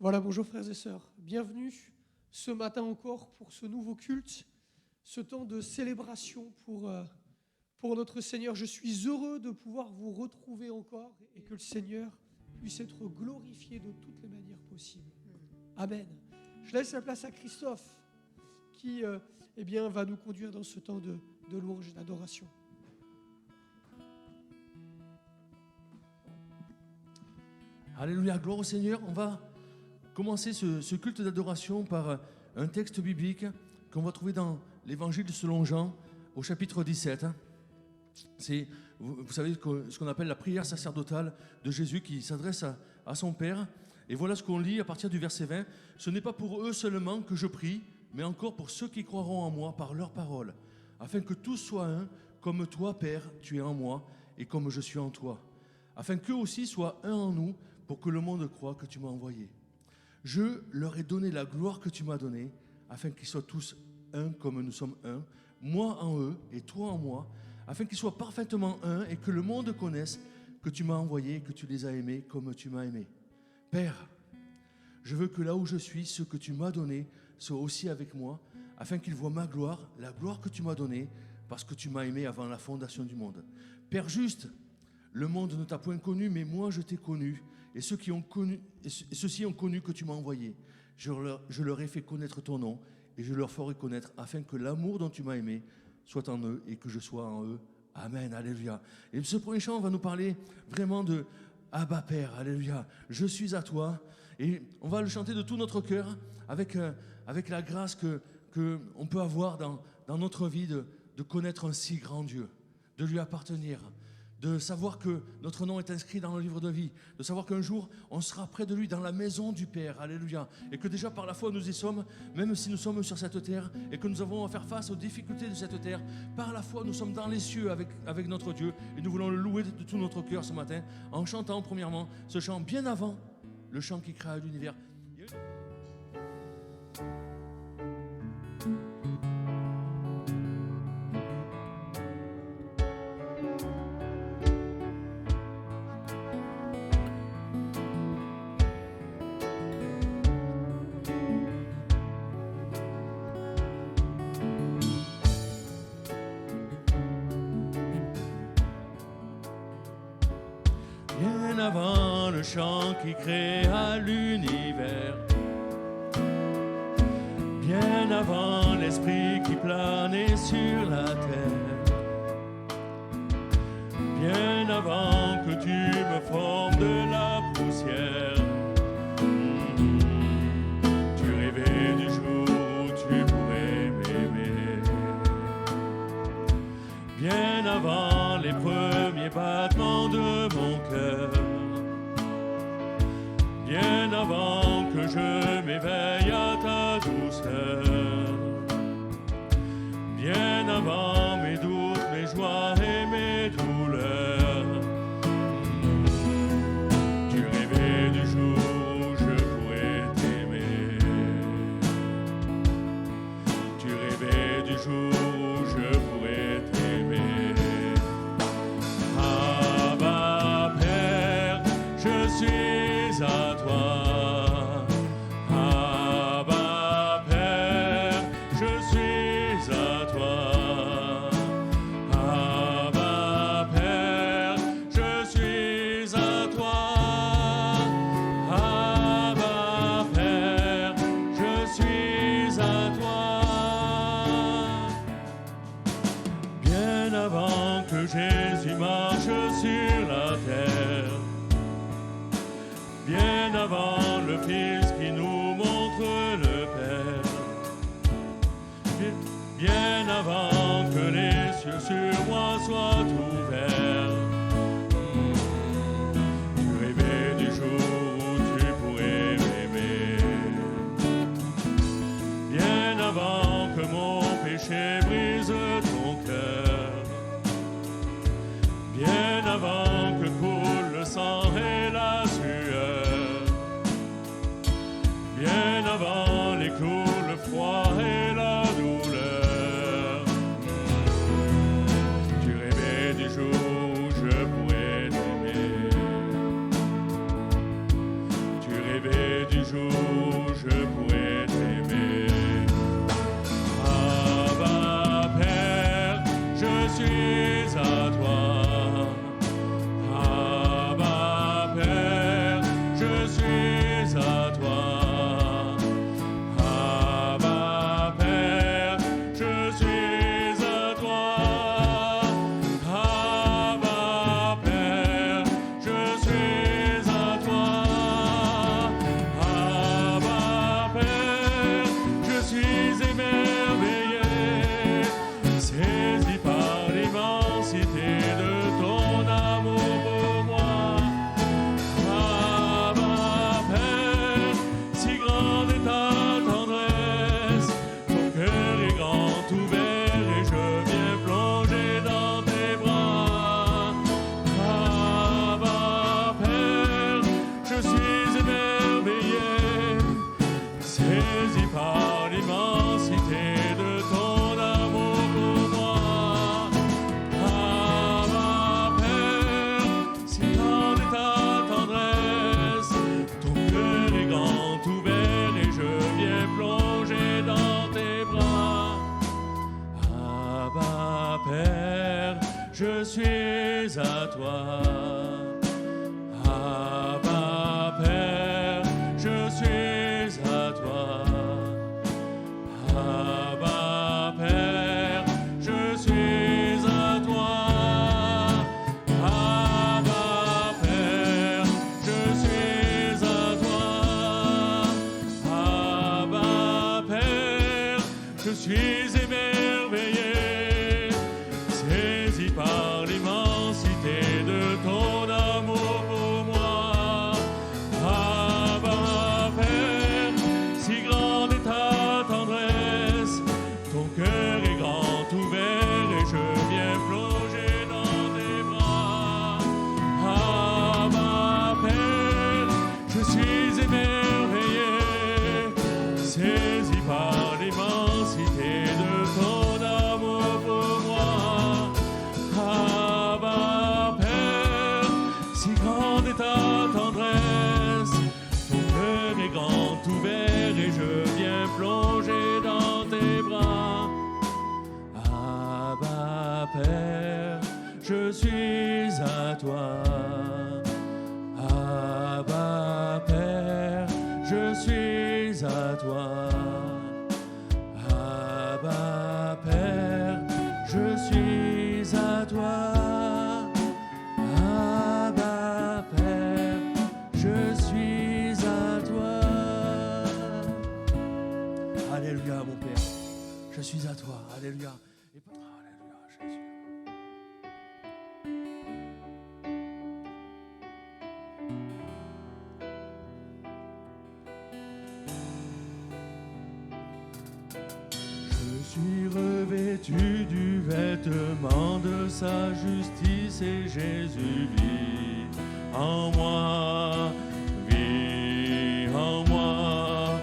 Voilà, bonjour frères et sœurs. Bienvenue ce matin encore pour ce nouveau culte, ce temps de célébration pour notre Seigneur. Je suis heureux de pouvoir vous retrouver encore et que le Seigneur puisse être glorifié de toutes les manières possibles. Amen. Je laisse la place à Christophe qui va nous conduire dans ce temps de louange et d'adoration. Alléluia, gloire au Seigneur. On va commencer ce culte d'adoration par un texte biblique qu'on va trouver dans l'Évangile selon Jean au chapitre 17. C'est, vous savez, ce qu'on appelle la prière sacerdotale de Jésus qui s'adresse à son Père. Et voilà ce qu'on lit à partir du verset 20. « Ce n'est pas pour eux seulement que je prie, mais encore pour ceux qui croiront en moi par leur parole, afin que tous soient un, comme toi, Père, tu es en moi, et comme je suis en toi, afin qu'eux aussi soient un en nous, pour que le monde croie que tu m'as envoyé. Je leur ai donné la gloire que tu m'as donnée, afin qu'ils soient tous un comme nous sommes un, moi en eux et toi en moi, afin qu'ils soient parfaitement un et que le monde connaisse que tu m'as envoyé et que tu les as aimés comme tu m'as aimé. Père, je veux que là où je suis, ce que tu m'as donné soit aussi avec moi, afin qu'ils voient ma gloire, la gloire que tu m'as donnée, parce que tu m'as aimé avant la fondation du monde. Père juste, le monde ne t'a point connu, mais moi je t'ai connu, et ceux-ci ont connu que tu m'as envoyé. Je leur ai fait connaître ton nom, et je leur ferai connaître, afin que l'amour dont tu m'as aimé soit en eux, et que je sois en eux. Amen, alléluia. Et ce premier chant va nous parler vraiment de Abba Père, alléluia. Je suis à toi, et on va le chanter de tout notre cœur, avec la grâce qu'on peut avoir dans notre vie de connaître un si grand Dieu, de lui appartenir, de savoir que notre nom est inscrit dans le livre de vie, de savoir qu'un jour, on sera près de lui dans la maison du Père, alléluia, et que déjà par la foi nous y sommes, même si nous sommes sur cette terre, et que nous avons à faire face aux difficultés de cette terre, par la foi nous sommes dans les cieux avec notre Dieu, et nous voulons le louer de tout notre cœur ce matin, en chantant premièrement ce chant bien avant le chant qui créa l'univers. Bien avant le chant qui créa l'univers, bien avant l'esprit qui planait sur la terre, bien avant que tu me formes de la poussière, tu rêvais du jour où tu pourrais m'aimer. Bien avant les premiers battements de mon cœur, bien avant que je m'éveille à ta douceur, bien avant mes doutes, mes joies et mes douleurs, tu rêvais du jour où je pourrais t'aimer. Tu rêvais du jour où je pourrais t'aimer. Abba Père, je suis à toi. Abba Père, je suis à toi. Abba Père, je suis à toi. Abba Père, je suis à toi. Bien avant que Jésus marche sur la terre, bien avant le Fils qui nous montre le Père, bien avant que les cieux sur moi soient ouverts, tu rêvais du jour où tu pourrais m'aimer. Bien avant que mon péché brise ton cœur, bien avant que coule le sang et la sueur, bien avant les clous, le froid et la douleur, tu rêvais du jour où je suis à toi. Abba Père, je suis à toi. Abba Père, je suis à toi. Abba Père, je suis à toi. Abba Père, je suis émerveillé, saisi par l'immensité de ton amour pour moi. Abba Père, si grande est ta tendresse, ton cœur est grand ouvert et je viens plonger dans tes bras. Abba Père, je suis émerveillé, saisi par l'immensité de ton amour pour moi. Abba Père, si grande est ta tendresse, ton cœur est grand ouvert et je viens plonger dans tes bras. Abba Père, je suis à toi. Abba Père, je suis à toi. Abba Père, je suis à toi. Abba Père, je suis à toi. Alléluia mon Père, je suis à toi. Alléluia. Alléluia Jésus. Je suis revêtu du vêtement de sa justice et Jésus vit en moi, vit en moi.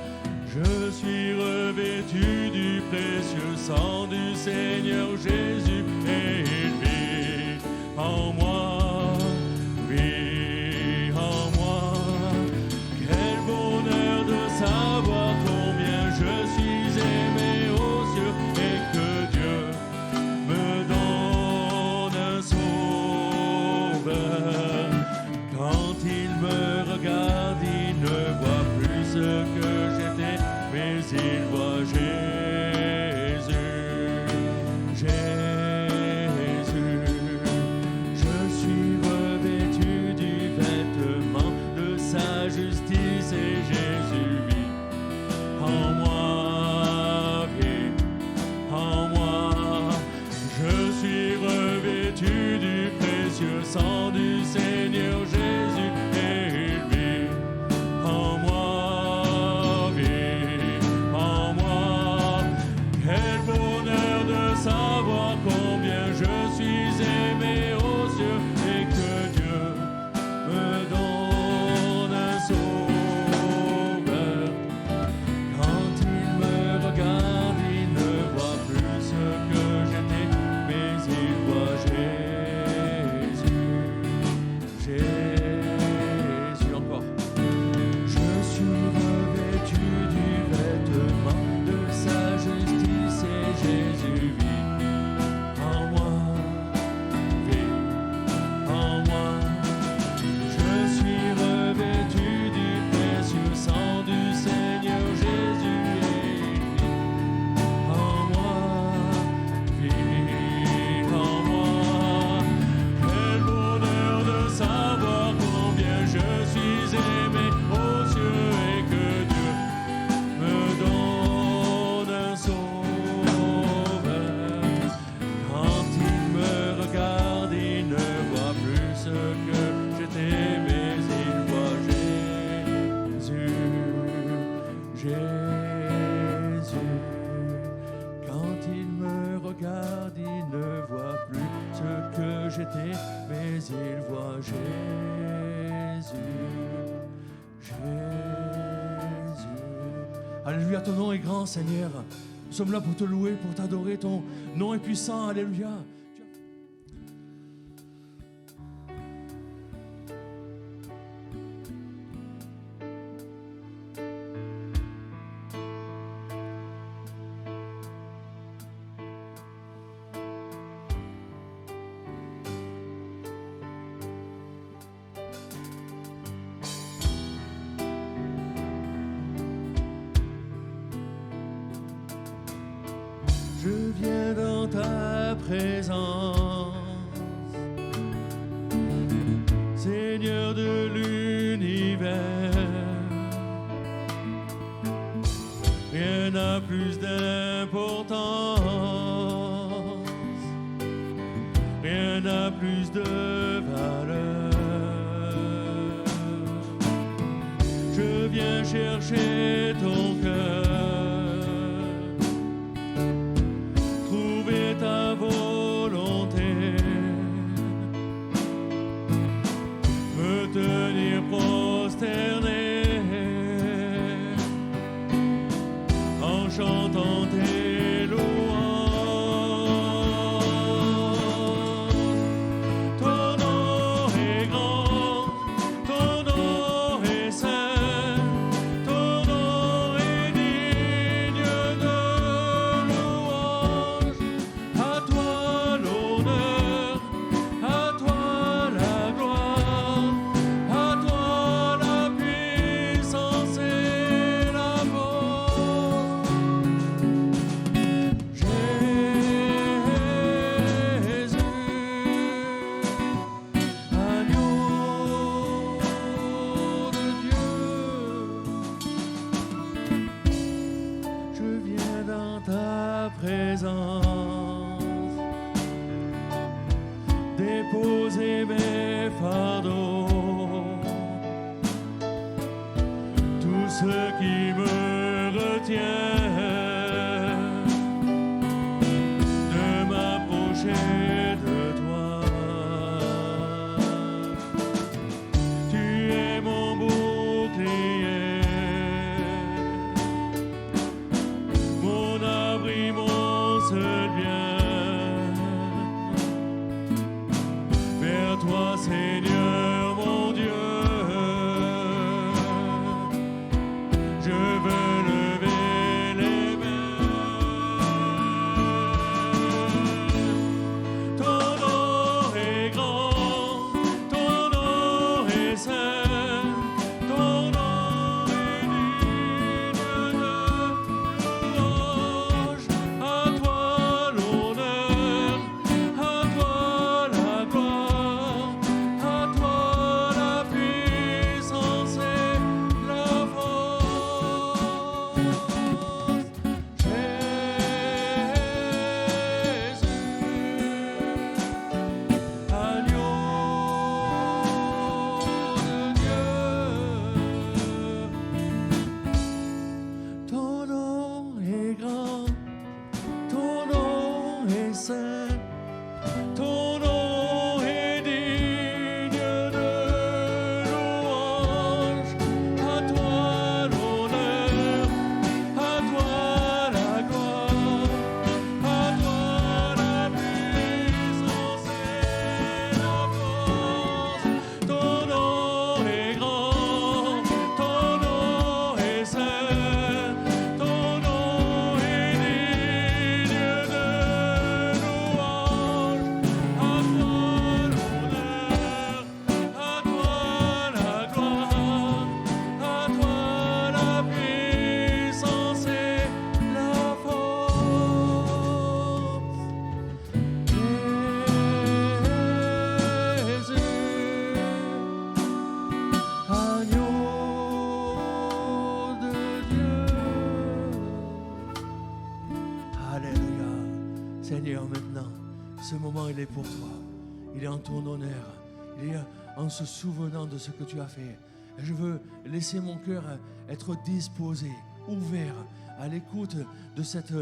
Je suis revêtu du précieux sang du Seigneur Jésus et il vit en moi, vit en moi. Quel bonheur de savoir combien je suis aimé aux cieux et que Dieu me donne un sauveur. Quand il me regarde, il ne voit plus ce que j'étais, mais il voit Jésus, Jésus. Je suis revêtu du vêtement de sa justice et Jésus vit en moi, vit en moi. Je suis revêtu du précieux sang du Seigneur Jésus et il vit en moi, vit en moi. Quel bonheur de savoir combien je suis aimé aux cieux et que Dieu me donne un sauveur. Quand il me regarde, il ne voit plus ce que j'étais, mais il voit Jésus, Jésus encore. Je suis revêtu du vêtement de sa justice et Jésus vit en moi, vit en moi. Je suis revêtu du précieux sang du Seigneur Jésus et il vit en moi, vit en moi. Quel bonheur de savoir combien je suis aimé aux cieux et que Dieu me donne un sauveur. Quand il me regarde, il ne voit plus ce que j'étais, mais il voit Jésus, Jésus. Quand il me regarde, il ne voit plus ce que j'étais, mais il voit Jésus, Jésus. Alléluia, ton nom est grand, Seigneur. Nous sommes là pour te louer, pour t'adorer. Ton nom est puissant. Alléluia. présence, Seigneur de l'univers. Rien n'a plus d'importance, rien n'a plus de valeur. Je viens chercher ton cœur, trouver ta volonté, me tenir prosterné en chantant tes louanges. Ton nom est grand, ton nom est saint, ton nom est digne de louange. À toi l'honneur, à toi la gloire, à toi la puissance et la force. Jésus, agneau de Dieu, je viens dans ta présence, déposer mes fardeaux, tout ce qui me retient de m'approcher de toi. Tu es mon bouclier, mon abri, mon seul bien. Vers toi, Seigneur mon Dieu, je veux lever les mains. Ton nom est grand, ton nom est saint, ton nom est digne de louange. À toi l'honneur, à toi la gloire, à toi la puissance et la force. Jésus, agneau de Dieu, ton nom est grand, ton nom est saint, ton nom est digne de louange. À toi l'honneur, à toi la gloire, à toi la puissance et la force. Ton nom est grand, ton nom est saint, ton nom est digne de louange. À toi l'honneur, à toi la gloire, à toi la puissance et la force. Jésus, agneau de Dieu. Alléluia. Seigneur, maintenant, ce moment, il est pour toi. Il est en ton honneur. Il est en se souvenant de ce que tu as fait. Et je veux laisser mon cœur être disposé, ouvert à l'écoute de cette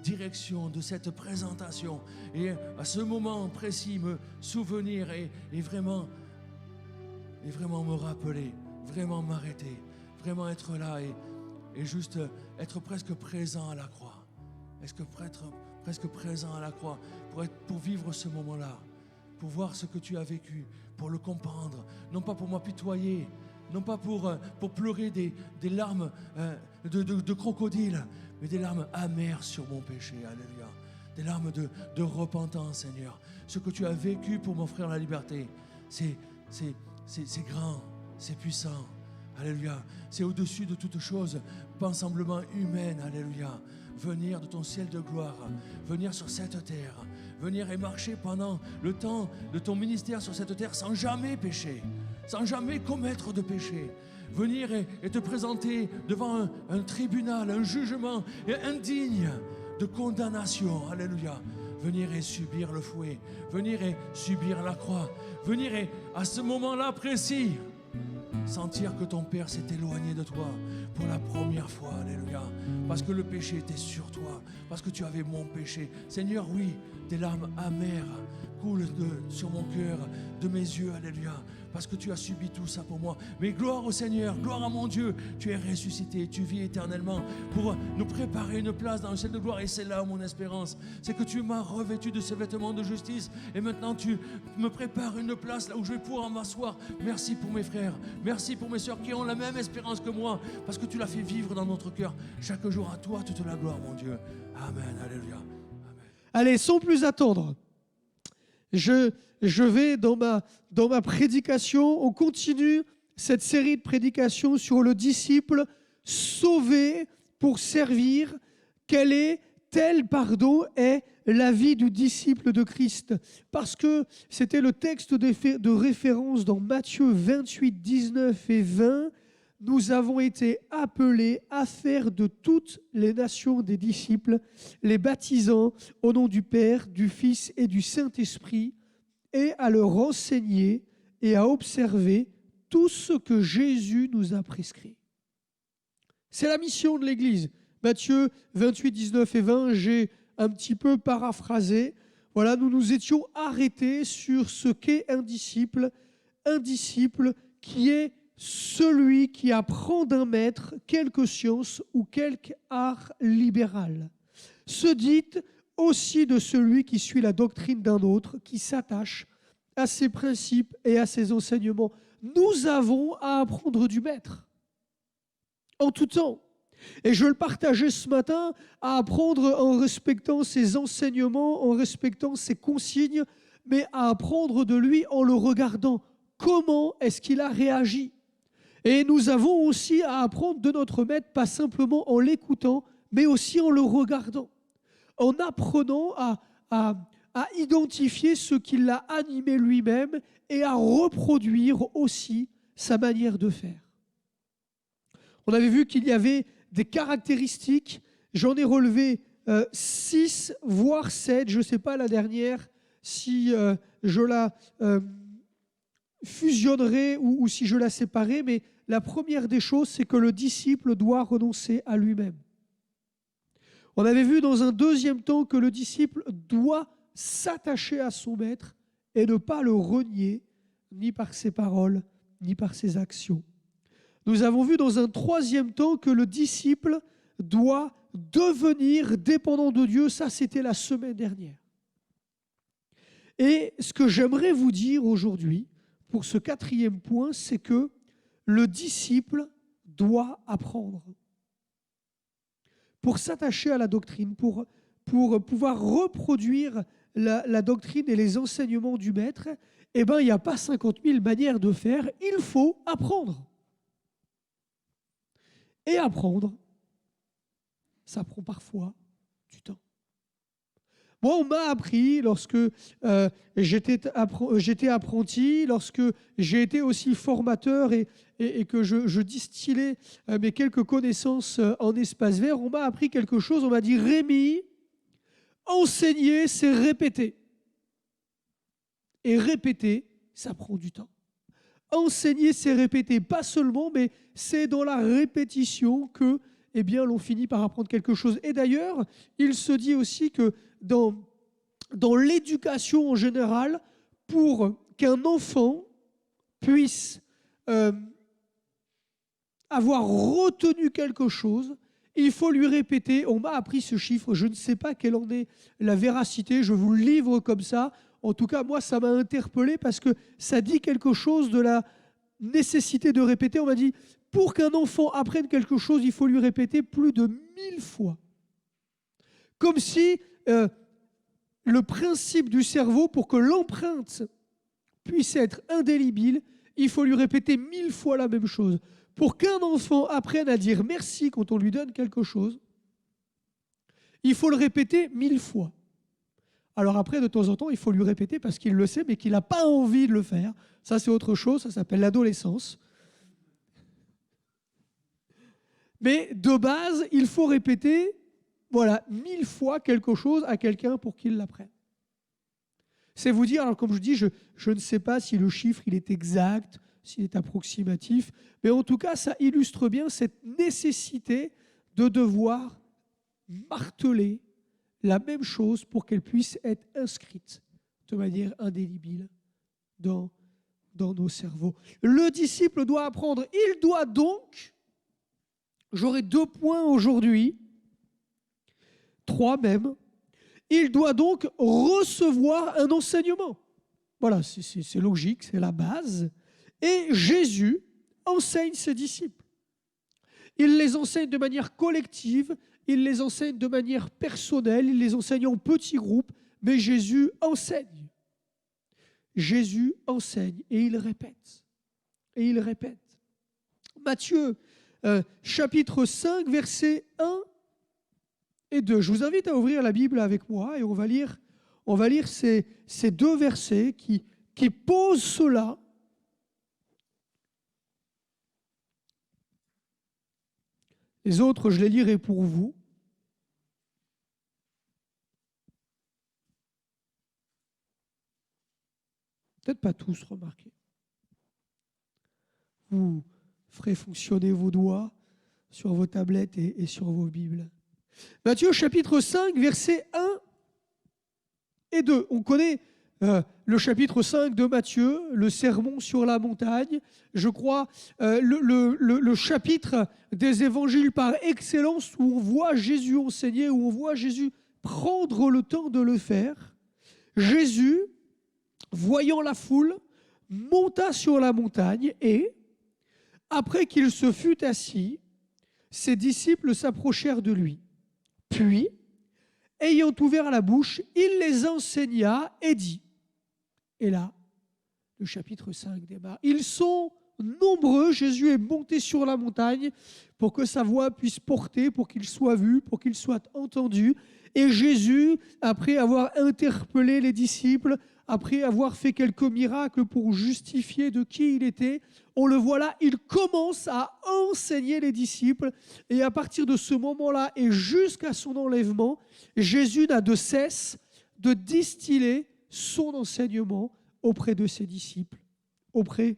direction, de cette présentation. Et à ce moment précis, me souvenir et vraiment me rappeler, vraiment m'arrêter, vraiment être là et juste être presque présent à la croix. Est-ce que être presque présent à la croix pour vivre ce moment-là, pour voir ce que tu as vécu, pour le comprendre, non pas pour m'apitoyer, non pas pour pleurer des larmes de crocodile, mais des larmes amères sur mon péché. Alléluia. Des larmes de repentance, Seigneur. Ce que tu as vécu pour m'offrir la liberté, c'est grand, c'est puissant. Alléluia. C'est au-dessus de toute chose, pas semblement humaine. Alléluia. venir de ton ciel de gloire, venir sur cette terre, venir et marcher pendant le temps de ton ministère sur cette terre sans jamais pécher, sans jamais commettre de péché. Venir et te présenter devant un tribunal, un jugement indigne de condamnation. Alléluia. Venir et subir le fouet, venir et subir la croix, venir et à ce moment-là précis, sentir que ton Père s'est éloigné de toi pour la première fois, alléluia, parce que le péché était sur toi, parce que tu avais mon péché. Seigneur, oui, des larmes amères coulent sur mon cœur, de mes yeux, alléluia, parce que tu as subi tout ça pour moi. Mais gloire au Seigneur, gloire à mon Dieu, tu es ressuscité, tu vis éternellement pour nous préparer une place dans le ciel de gloire. Et c'est là mon espérance, c'est que tu m'as revêtu de ces vêtements de justice et maintenant tu me prépares une place là où je vais pouvoir m'asseoir. Merci pour mes frères, merci pour mes sœurs qui ont la même espérance que moi, parce que tu l'as fait vivre dans notre cœur. Chaque jour à toi toute la gloire, mon Dieu. Amen, alléluia. Amen. Allez, sans plus attendre, je vais dans ma prédication, on continue cette série de prédications sur le disciple sauvé pour servir. Telle est la vie du disciple de Christ. Parce que c'était le texte de référence dans Matthieu 28, 19 et 20. Nous avons été appelés à faire de toutes les nations des disciples, les baptisant au nom du Père, du Fils et du Saint-Esprit, et à leur enseigner et à observer tout ce que Jésus nous a prescrit. C'est la mission de l'Église. Matthieu 28, 19 et 20, j'ai un petit peu paraphrasé. Voilà, nous nous étions arrêtés sur ce qu'est un disciple qui est celui qui apprend d'un maître quelque science ou quelque art libéral. Se dit aussi de celui qui suit la doctrine d'un autre, qui s'attache à ses principes et à ses enseignements. Nous avons à apprendre du maître, en tout temps. Et je le partageais ce matin, à apprendre en respectant ses enseignements, en respectant ses consignes, mais à apprendre de lui en le regardant. Comment est-ce qu'il a réagi ? Et nous avons aussi à apprendre de notre maître, pas simplement en l'écoutant, mais aussi en le regardant, en apprenant à identifier ce qui l'a animé lui-même et à reproduire aussi sa manière de faire. On avait vu qu'il y avait des caractéristiques, j'en ai relevé 6, voire 7, je ne sais pas la dernière, si je la fusionnerai ou si je la séparais, mais la première des choses, c'est que le disciple doit renoncer à lui-même. On avait vu dans un deuxième temps que le disciple doit s'attacher à son maître et ne pas le renier, ni par ses paroles, ni par ses actions. Nous avons vu dans un troisième temps que le disciple doit devenir dépendant de Dieu. Ça, c'était la semaine dernière. Et ce que j'aimerais vous dire aujourd'hui, pour ce quatrième point, c'est que le disciple doit apprendre. Pour s'attacher à la doctrine, pour pouvoir reproduire la doctrine et les enseignements du maître, il n'y a pas 50 000 manières de faire, il faut apprendre. Et apprendre, ça prend parfois du temps. Moi, on m'a appris lorsque j'étais apprenti, lorsque j'ai été aussi formateur et que je distillais mes quelques connaissances en espace vert, on m'a appris quelque chose, on m'a dit « Rémi, enseigner, c'est répéter. » Et répéter, ça prend du temps. Enseigner, c'est répéter, pas seulement, mais c'est dans la répétition que, l'on finit par apprendre quelque chose. Et d'ailleurs, il se dit aussi que dans l'éducation en général, pour qu'un enfant puisse avoir retenu quelque chose, il faut lui répéter. On m'a appris ce chiffre, je ne sais pas quelle en est la véracité, je vous le livre comme ça. En tout cas, moi, ça m'a interpellé parce que ça dit quelque chose de la nécessité de répéter. On m'a dit, pour qu'un enfant apprenne quelque chose, il faut lui répéter plus de 1000 fois. Comme si le principe du cerveau, pour que l'empreinte puisse être indélébile, il faut lui répéter 1000 fois la même chose. Pour qu'un enfant apprenne à dire merci quand on lui donne quelque chose, Il faut le répéter 1000 fois. Alors après, de temps en temps, il faut lui répéter parce qu'il le sait, mais qu'il n'a pas envie de le faire. Ça, c'est autre chose, ça s'appelle l'adolescence. Mais de base, il faut répéter 1000 fois quelque chose à quelqu'un pour qu'il l'apprenne. C'est vous dire, alors comme je dis, je ne sais pas si le chiffre il est exact, s'il est approximatif, mais en tout cas, ça illustre bien cette nécessité de devoir marteler la même chose pour qu'elle puisse être inscrite de manière indélébile dans nos cerveaux. Le disciple doit apprendre. Il doit donc, j'aurai 2 points aujourd'hui, 3 même, il doit donc recevoir un enseignement. Voilà, c'est logique, c'est la base. Et Jésus enseigne ses disciples. Il les enseigne de manière collective, il les enseigne de manière personnelle, il les enseigne en petits groupes, mais Jésus enseigne. Jésus enseigne et il répète. Et il répète. Matthieu, chapitre 5, versets 1 et 2. Je vous invite à ouvrir la Bible avec moi et on va lire ces 2 versets qui posent cela. Les autres, je les lirai pour vous. Peut-être pas tous, remarquez. Vous ferez fonctionner vos doigts sur vos tablettes et sur vos Bibles. Matthieu chapitre 5, versets 1 et 2. On connaît le chapitre 5 de Matthieu, le sermon sur la montagne. Je crois le chapitre des évangiles par excellence où on voit Jésus enseigner, où on voit Jésus prendre le temps de le faire. Jésus, voyant la foule, monta sur la montagne et, après qu'il se fut assis, ses disciples s'approchèrent de lui. Puis, ayant ouvert la bouche, il les enseigna et dit. Et là, le chapitre 5 démarre. Ils sont nombreux. Jésus est monté sur la montagne pour que sa voix puisse porter, pour qu'il soit vu, pour qu'il soit entendu. Et Jésus, après avoir interpellé les disciples, après avoir fait quelques miracles pour justifier de qui il était, on le voit là, il commence à enseigner les disciples. Et à partir de ce moment-là et jusqu'à son enlèvement, Jésus n'a de cesse de distiller son enseignement auprès de ses disciples, auprès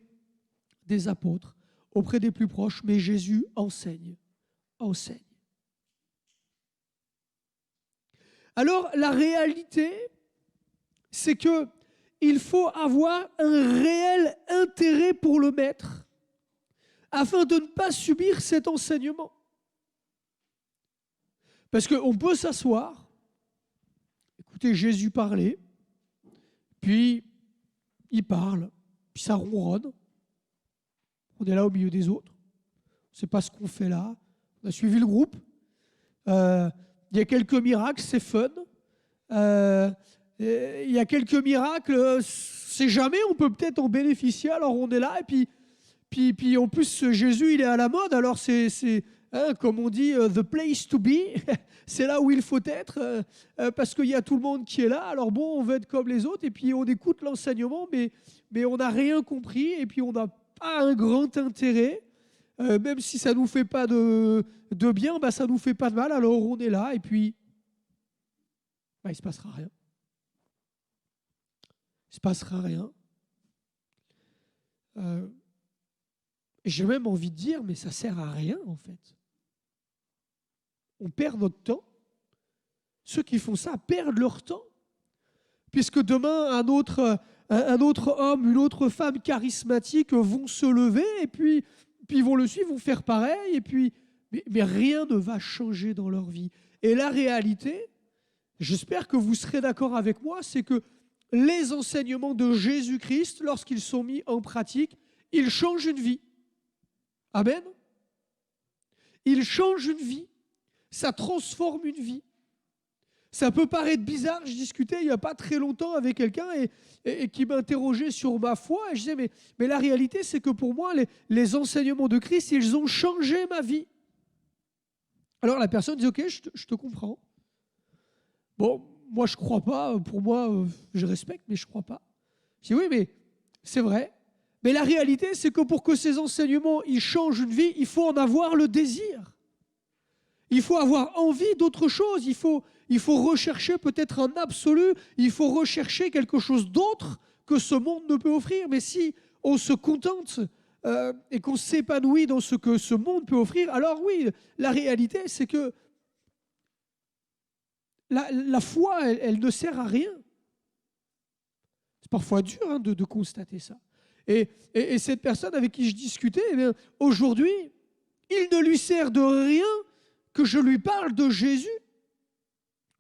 des apôtres, auprès des plus proches. Mais Jésus enseigne. Alors, la réalité, c'est que il faut avoir un réel intérêt pour le maître afin de ne pas subir cet enseignement. Parce qu'on peut s'asseoir, écouter Jésus parler, puis il parle, puis ça ronronne. On est là au milieu des autres. On ne sait pas ce qu'on fait là. On a suivi le groupe. Il y a quelques miracles, c'est fun. Il y a quelques miracles, c'est jamais, on peut peut-être en bénéficier, alors on est là, et puis en plus Jésus il est à la mode, alors c'est comme on dit, the place to be, c'est là où il faut être, parce qu'il y a tout le monde qui est là, alors bon, on veut être comme les autres, et puis on écoute l'enseignement, mais on n'a rien compris, et puis on n'a pas un grand intérêt, même si ça ne nous fait pas de bien, ça ne nous fait pas de mal, alors on est là, et puis il ne se passera rien. Il ne se passera rien. J'ai même envie de dire, mais ça ne sert à rien en fait. On perd notre temps. Ceux qui font ça perdent leur temps. Puisque demain, un autre homme, une autre femme charismatique vont se lever et puis ils vont le suivre, vont faire pareil. Et puis, mais rien ne va changer dans leur vie. Et la réalité, j'espère que vous serez d'accord avec moi, c'est que les enseignements de Jésus-Christ, lorsqu'ils sont mis en pratique, ils changent une vie. Amen. Ils changent une vie. Ça transforme une vie. Ça peut paraître bizarre. Je discutais il n'y a pas très longtemps avec quelqu'un et qui m'interrogeait sur ma foi. Et je disais, mais la réalité, c'est que pour moi, les enseignements de Christ, ils ont changé ma vie. Alors la personne dit, ok, je te comprends. Bon, moi, je ne crois pas. Pour moi, je respecte, mais je ne crois pas. Je dis, oui, mais c'est vrai. Mais la réalité, c'est que pour que ces enseignements ils changent une vie, il faut en avoir le désir. Il faut avoir envie d'autre chose. Il faut rechercher peut-être un absolu. Il faut rechercher quelque chose d'autre que ce monde ne peut offrir. Mais si on se contente et qu'on s'épanouit dans ce que ce monde peut offrir, alors oui, la réalité, c'est que la foi, elle ne sert à rien. C'est parfois dur de constater ça. Et cette personne avec qui je discutais, eh bien, aujourd'hui, il ne lui sert de rien que je lui parle de Jésus,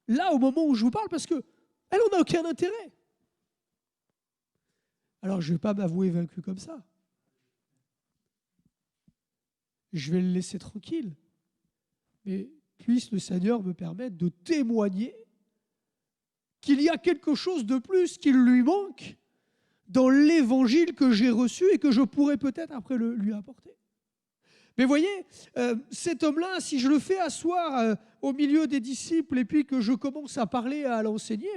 là, au moment où je vous parle, parce qu'elle n'en a aucun intérêt. Alors, je ne vais pas m'avouer vaincu comme ça. Je vais le laisser tranquille. Mais puisse le Seigneur me permettre de témoigner qu'il y a quelque chose de plus qui lui manque dans l'évangile que j'ai reçu et que je pourrais peut-être après lui apporter. Mais voyez, cet homme-là, si je le fais asseoir au milieu des disciples et puis que je commence à parler, à l'enseigner,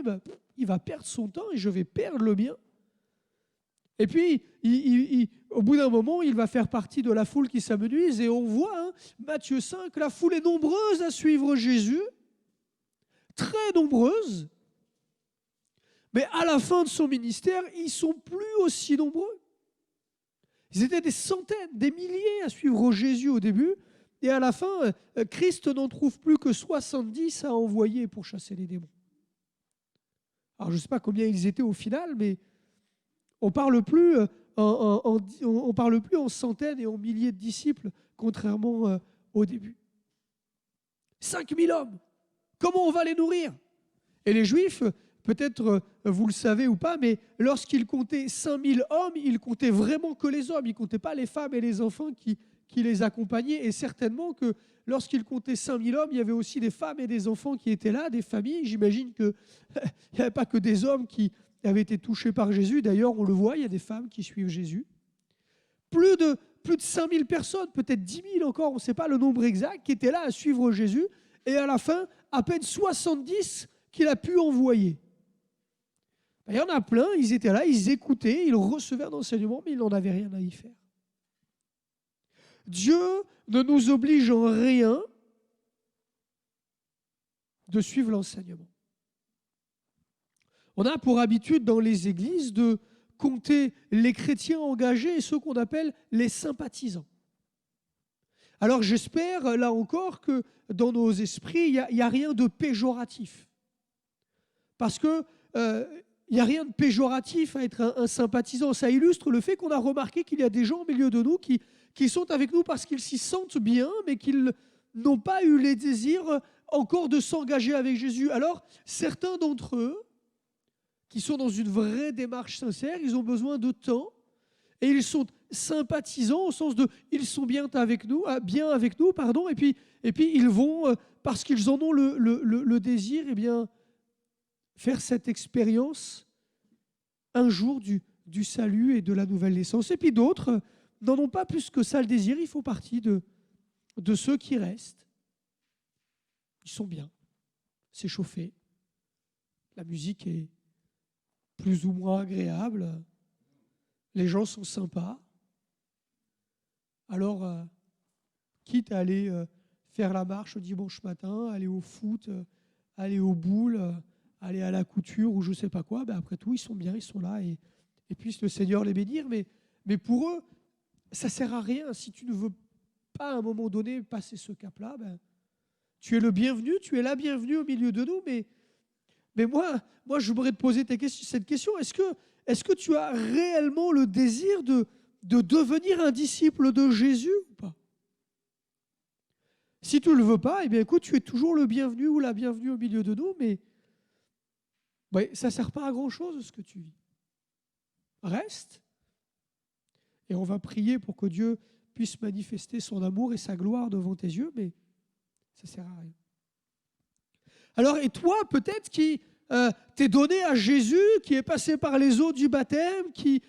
il va perdre son temps et je vais perdre le mien. Et puis, au bout d'un moment, il va faire partie de la foule qui s'amenuise et on voit, Matthieu 5, la foule est nombreuse à suivre Jésus, très nombreuse, mais à la fin de son ministère, ils ne sont plus aussi nombreux. Ils étaient des centaines, des milliers à suivre Jésus au début, et à la fin, Christ n'en trouve plus que 70 à envoyer pour chasser les démons. Alors, je ne sais pas combien ils étaient au final, mais on ne parle plus en centaines et en milliers de disciples, contrairement au début. 5000 hommes, comment on va les nourrir? Et les Juifs, peut-être vous le savez ou pas, mais lorsqu'ils comptaient 5000 hommes, ils comptaient vraiment que les hommes. Ils ne comptaient pas les femmes et les enfants qui les accompagnaient. Et certainement que lorsqu'ils comptaient 5000 hommes, il y avait aussi des femmes et des enfants qui étaient là, des familles. J'imagine qu'il n'y avait pas que des hommes qui avaient été touchés par Jésus. D'ailleurs, on le voit, il y a des femmes qui suivent Jésus. Plus de 5000 personnes, peut-être 10 000 encore, on ne sait pas le nombre exact, qui étaient là à suivre Jésus. Et à la fin, à peine 70 qu'il a pu envoyer. Il y en a plein, ils étaient là, ils écoutaient, ils recevaient un enseignement, mais ils n'en avaient rien à y faire. Dieu ne nous oblige en rien de suivre l'enseignement. On a pour habitude dans les églises de compter les chrétiens engagés et ceux qu'on appelle les sympathisants. Alors j'espère, là encore, que dans nos esprits, il n'y a rien de péjoratif. Parce que il n'y a rien de péjoratif à être un sympathisant. Ça illustre le fait qu'on a remarqué qu'il y a des gens au milieu de nous qui sont avec nous parce qu'ils s'y sentent bien, mais qu'ils n'ont pas eu les désirs encore de s'engager avec Jésus. Alors, certains d'entre eux, qui sont dans une vraie démarche sincère, ils ont besoin de temps et ils sont sympathisants au sens de ils sont bien avec nous, et puis ils vont, parce qu'ils en ont le désir, eh bien, faire cette expérience un jour du salut et de la nouvelle naissance. Et puis d'autres n'en ont pas plus que ça le désir, ils font partie de ceux qui restent. Ils sont bien, c'est chauffé, la musique est plus ou moins agréable, les gens sont sympas. Alors, quitte à aller faire la marche dimanche matin, aller au foot, aller aux boules, aller à la couture ou je ne sais pas quoi, après tout, ils sont bien, ils sont là et puisse le Seigneur les bénir. Mais pour eux, ça ne sert à rien. Si tu ne veux pas à un moment donné passer ce cap-là, tu es le bienvenu, tu es la bienvenue au milieu de nous. Mais moi je voudrais te poser cette question. Est-ce que tu as réellement le désir de devenir un disciple de Jésus ou pas? Si tu ne le veux pas, eh bien écoute, tu es toujours le bienvenu ou la bienvenue au milieu de nous, mais ça ne sert pas à grand-chose ce que tu vis. Reste et on va prier pour que Dieu puisse manifester son amour et sa gloire devant tes yeux, mais ça ne sert à rien. Alors, et toi, peut-être qui t'es donné à Jésus, qui est passé par les eaux du baptême, qui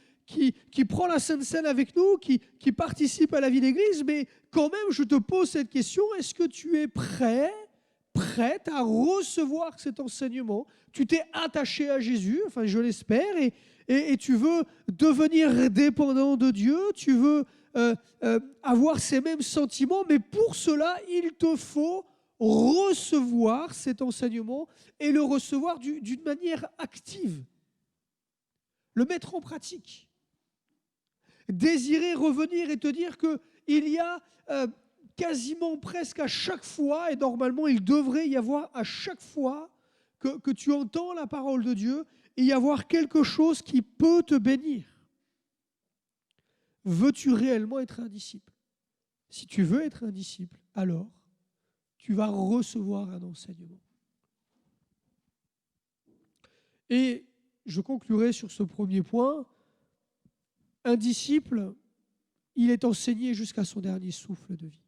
prend la Sainte Seine avec nous, qui participe à la vie d'Église, mais quand même, je te pose cette question, est-ce que tu es prêt, prête à recevoir cet enseignement. Tu t'es attaché à Jésus, enfin je l'espère, et tu veux devenir dépendant de Dieu, tu veux avoir ces mêmes sentiments, mais pour cela, il te faut recevoir cet enseignement et le recevoir d'une manière active, le mettre en pratique. Désirer revenir et te dire qu'il y a quasiment presque à chaque fois, et normalement il devrait y avoir à chaque fois que tu entends la parole de Dieu, et y avoir quelque chose qui peut te bénir. Veux-tu réellement être un disciple? Si tu veux être un disciple, alors tu vas recevoir un enseignement. Et je conclurai sur ce premier point. Un disciple, il est enseigné jusqu'à son dernier souffle de vie.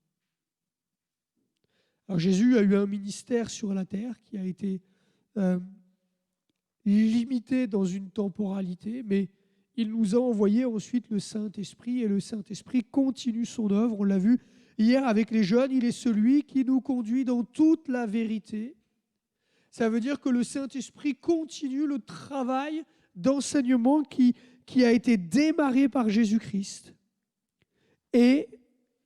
Alors Jésus a eu un ministère sur la terre qui a été limité dans une temporalité, mais il nous a envoyé ensuite le Saint-Esprit, et le Saint-Esprit continue son œuvre. On l'a vu hier avec les jeunes, il est celui qui nous conduit dans toute la vérité. Ça veut dire que le Saint-Esprit continue le travail d'enseignement qui a été démarré par Jésus-Christ. Et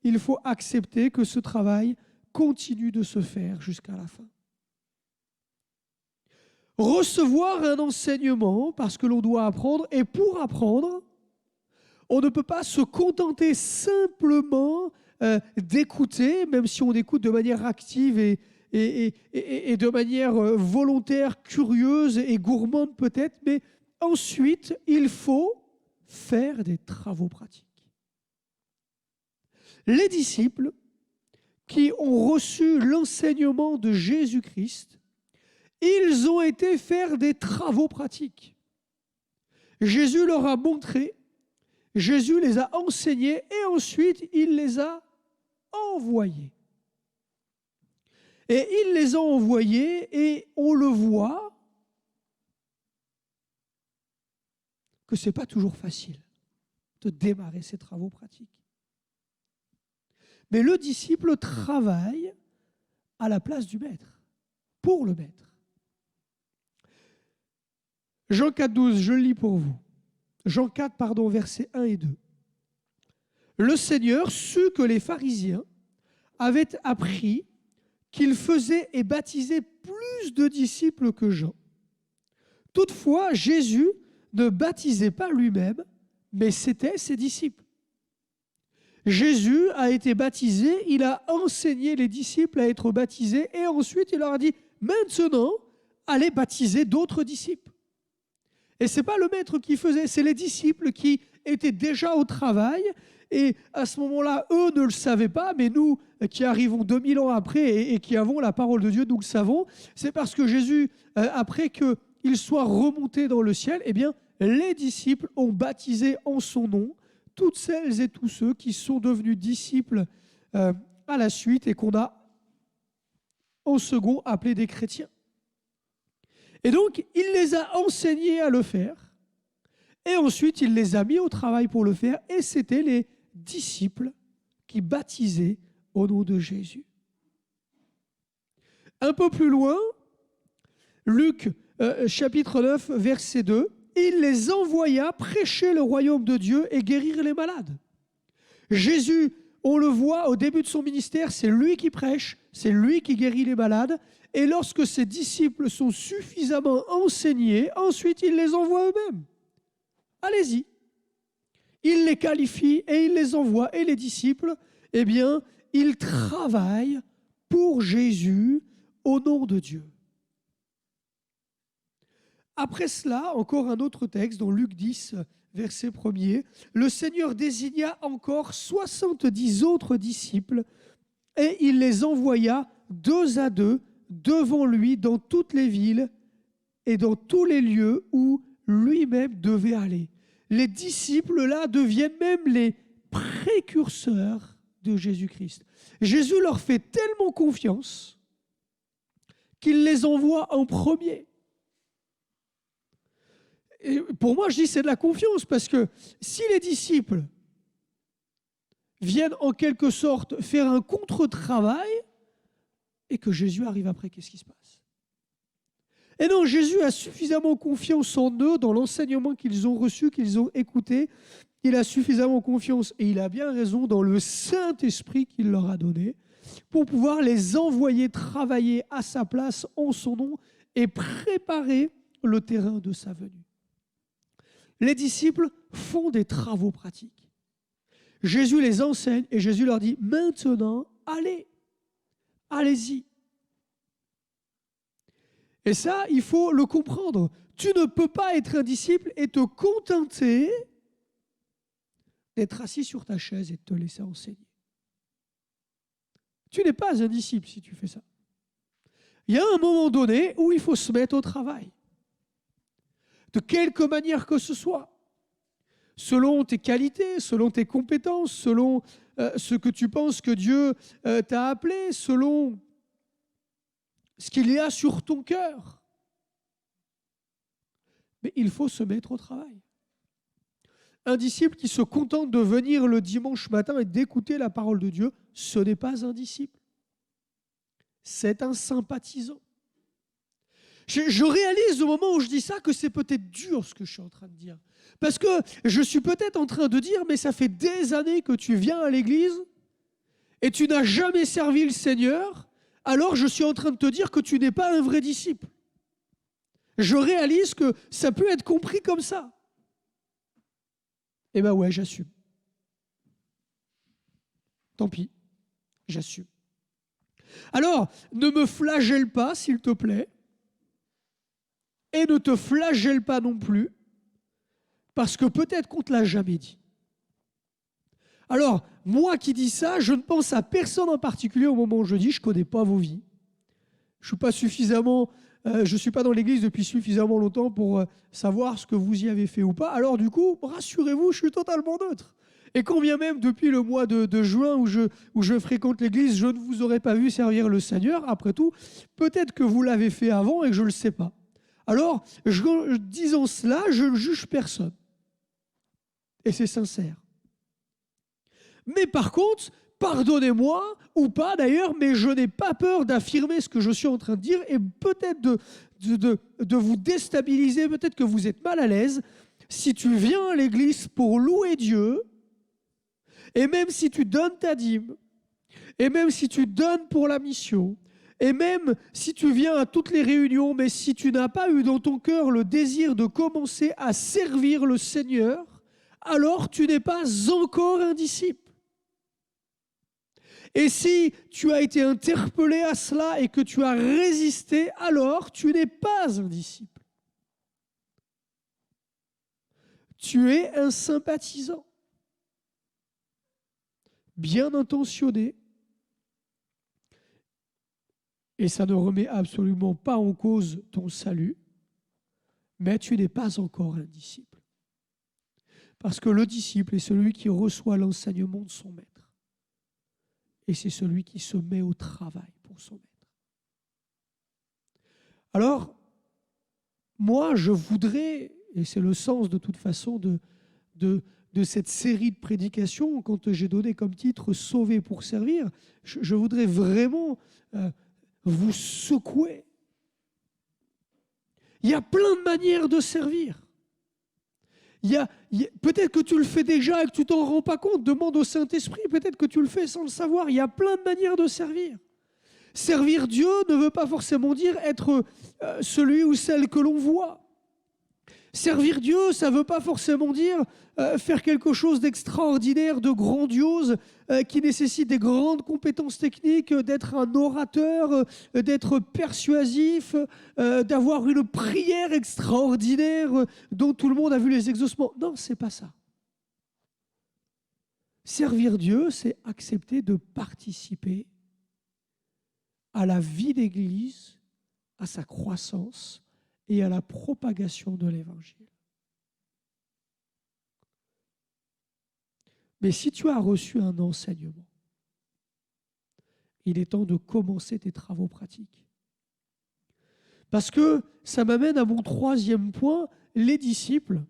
il faut accepter que ce travail continue de se faire jusqu'à la fin. Recevoir un enseignement parce que l'on doit apprendre, et pour apprendre, on ne peut pas se contenter simplement d'écouter, même si on écoute de manière active et de manière volontaire, curieuse et gourmande peut-être, mais ensuite, il faut faire des travaux pratiques. Les disciples qui ont reçu l'enseignement de Jésus-Christ, ils ont été faire des travaux pratiques. Jésus leur a montré, Jésus les a enseignés et ensuite il les a envoyés. Et il les a envoyés et on le voit que ce n'est pas toujours facile de démarrer ces travaux pratiques. Mais le disciple travaille à la place du maître, pour le maître. Jean 4, 12, je le lis pour vous. Jean 4, versets 1 et 2. Le Seigneur sut que les pharisiens avaient appris qu'il faisait et baptisait plus de disciples que Jean. Toutefois, Jésus ne baptisait pas lui-même, mais c'était ses disciples. Jésus a été baptisé, il a enseigné les disciples à être baptisés, et ensuite il leur a dit, maintenant, allez baptiser d'autres disciples. Et ce n'est pas le maître qui faisait, c'est les disciples qui étaient déjà au travail. Et à ce moment-là, eux ne le savaient pas, mais nous qui arrivons 2000 ans après et qui avons la parole de Dieu, nous le savons. C'est parce que Jésus, après qu'il soit remonté dans le ciel, eh bien, les disciples ont baptisé en son nom toutes celles et tous ceux qui sont devenus disciples à la suite et qu'on a en second appelés des chrétiens. Et donc, il les a enseignés à le faire. Et ensuite, il les a mis au travail pour le faire. Et c'était les disciples qui baptisaient au nom de Jésus. Un peu plus loin, Luc chapitre 9, verset 2, il les envoya prêcher le royaume de Dieu et guérir les malades. Jésus, on le voit au début de son ministère, c'est lui qui prêche, c'est lui qui guérit les malades. Et lorsque ses disciples sont suffisamment enseignés, ensuite il les envoie eux-mêmes. Allez-y. Il les qualifie et il les envoie. Et les disciples, eh bien, ils travaillent pour Jésus au nom de Dieu. Après cela, encore un autre texte dans Luc 10, verset 1er. Le Seigneur désigna encore 70 autres disciples et il les envoya 2 à 2 devant lui dans toutes les villes et dans tous les lieux où lui-même devait aller. Les disciples là deviennent même les précurseurs de Jésus-Christ. Jésus leur fait tellement confiance qu'il les envoie en premier. Et pour moi, je dis c'est de la confiance parce que si les disciples viennent en quelque sorte faire un contre-travail, et que Jésus arrive après, qu'est-ce qui se passe? Et non, Jésus a suffisamment confiance en eux, dans l'enseignement qu'ils ont reçu, qu'ils ont écouté. Il a suffisamment confiance, et il a bien raison, dans le Saint-Esprit qu'il leur a donné, pour pouvoir les envoyer travailler à sa place en son nom et préparer le terrain de sa venue. Les disciples font des travaux pratiques. Jésus les enseigne et Jésus leur dit « Maintenant, allez-y ». Et ça, il faut le comprendre. Tu ne peux pas être un disciple et te contenter d'être assis sur ta chaise et de te laisser enseigner. Tu n'es pas un disciple si tu fais ça. Il y a un moment donné où il faut se mettre au travail. De quelque manière que ce soit. Selon tes qualités, selon tes compétences, selon ce que tu penses que Dieu t'a appelé, selon ce qu'il y a sur ton cœur. Mais il faut se mettre au travail. Un disciple qui se contente de venir le dimanche matin et d'écouter la parole de Dieu, ce n'est pas un disciple. C'est un sympathisant. Je réalise au moment où je dis ça que c'est peut-être dur ce que je suis en train de dire. Parce que je suis peut-être en train de dire, mais ça fait des années que tu viens à l'église et tu n'as jamais servi le Seigneur, alors je suis en train de te dire que tu n'es pas un vrai disciple. Je réalise que ça peut être compris comme ça. Eh bien ouais, j'assume. Tant pis, j'assume. Alors, ne me flagelle pas, s'il te plaît, et ne te flagelle pas non plus, parce que peut-être qu'on ne te l'a jamais dit. Alors, moi qui dis ça, je ne pense à personne en particulier au moment où je dis, je ne connais pas vos vies. Je ne suis pas dans l'église depuis suffisamment longtemps pour savoir ce que vous y avez fait ou pas. Alors du coup, rassurez-vous, je suis totalement neutre. Et quand bien même depuis le mois de juin où je fréquente l'église, je ne vous aurais pas vu servir le Seigneur, après tout, peut-être que vous l'avez fait avant et que je ne le sais pas. Alors, disant cela, je ne juge personne. Et c'est sincère. Mais par contre, pardonnez-moi, ou pas d'ailleurs, mais je n'ai pas peur d'affirmer ce que je suis en train de dire et peut-être de vous déstabiliser, peut-être que vous êtes mal à l'aise. Si tu viens à l'église pour louer Dieu, et même si tu donnes ta dîme, et même si tu donnes pour la mission, et même si tu viens à toutes les réunions, mais si tu n'as pas eu dans ton cœur le désir de commencer à servir le Seigneur, alors tu n'es pas encore un disciple. Et si tu as été interpellé à cela et que tu as résisté, alors tu n'es pas un disciple. Tu es un sympathisant, bien intentionné, et ça ne remet absolument pas en cause ton salut, mais tu n'es pas encore un disciple. Parce que le disciple est celui qui reçoit l'enseignement de son maître. Et c'est celui qui se met au travail pour son maître. Alors, moi, je voudrais, et c'est le sens de toute façon de cette série de prédications, quand j'ai donné comme titre « Sauver pour servir », je voudrais vraiment vous secouer. Il y a plein de manières de servir. Peut-être que tu le fais déjà et que tu t'en rends pas compte. Demande au Saint-Esprit. Peut-être que tu le fais sans le savoir. Il y a plein de manières de servir. Servir Dieu ne veut pas forcément dire être celui ou celle que l'on voit. Servir Dieu, ça ne veut pas forcément dire faire quelque chose d'extraordinaire, de grandiose, qui nécessite des grandes compétences techniques, d'être un orateur, d'être persuasif, d'avoir une prière extraordinaire dont tout le monde a vu les exaucements. Non, ce n'est pas ça. Servir Dieu, c'est accepter de participer à la vie d'Église, à sa croissance et à la propagation de l'Évangile. Mais si tu as reçu un enseignement, il est temps de commencer tes travaux pratiques. Parce que ça m'amène à mon troisième point, les disciples,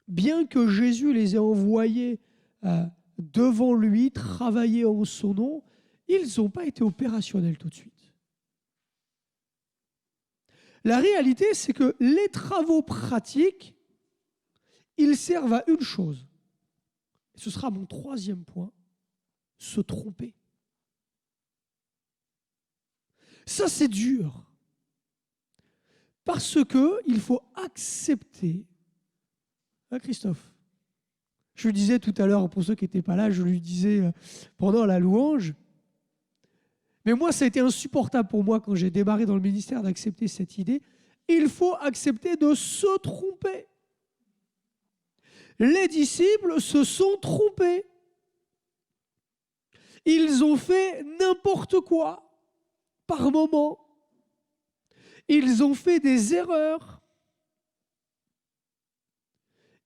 bien que Jésus les ait envoyés devant lui, travailler en son nom, ils n'ont pas été opérationnels tout de suite. La réalité, c'est que les travaux pratiques, ils servent à une chose. Et ce sera mon troisième point, se tromper. Ça, c'est dur. Parce qu'il faut accepter. Hein, Christophe? Je lui disais tout à l'heure, pour ceux qui n'étaient pas là, je lui disais pendant la louange, mais moi, ça a été insupportable pour moi quand j'ai démarré dans le ministère d'accepter cette idée. Il faut accepter de se tromper. Les disciples se sont trompés. Ils ont fait n'importe quoi par moment. Ils ont fait des erreurs.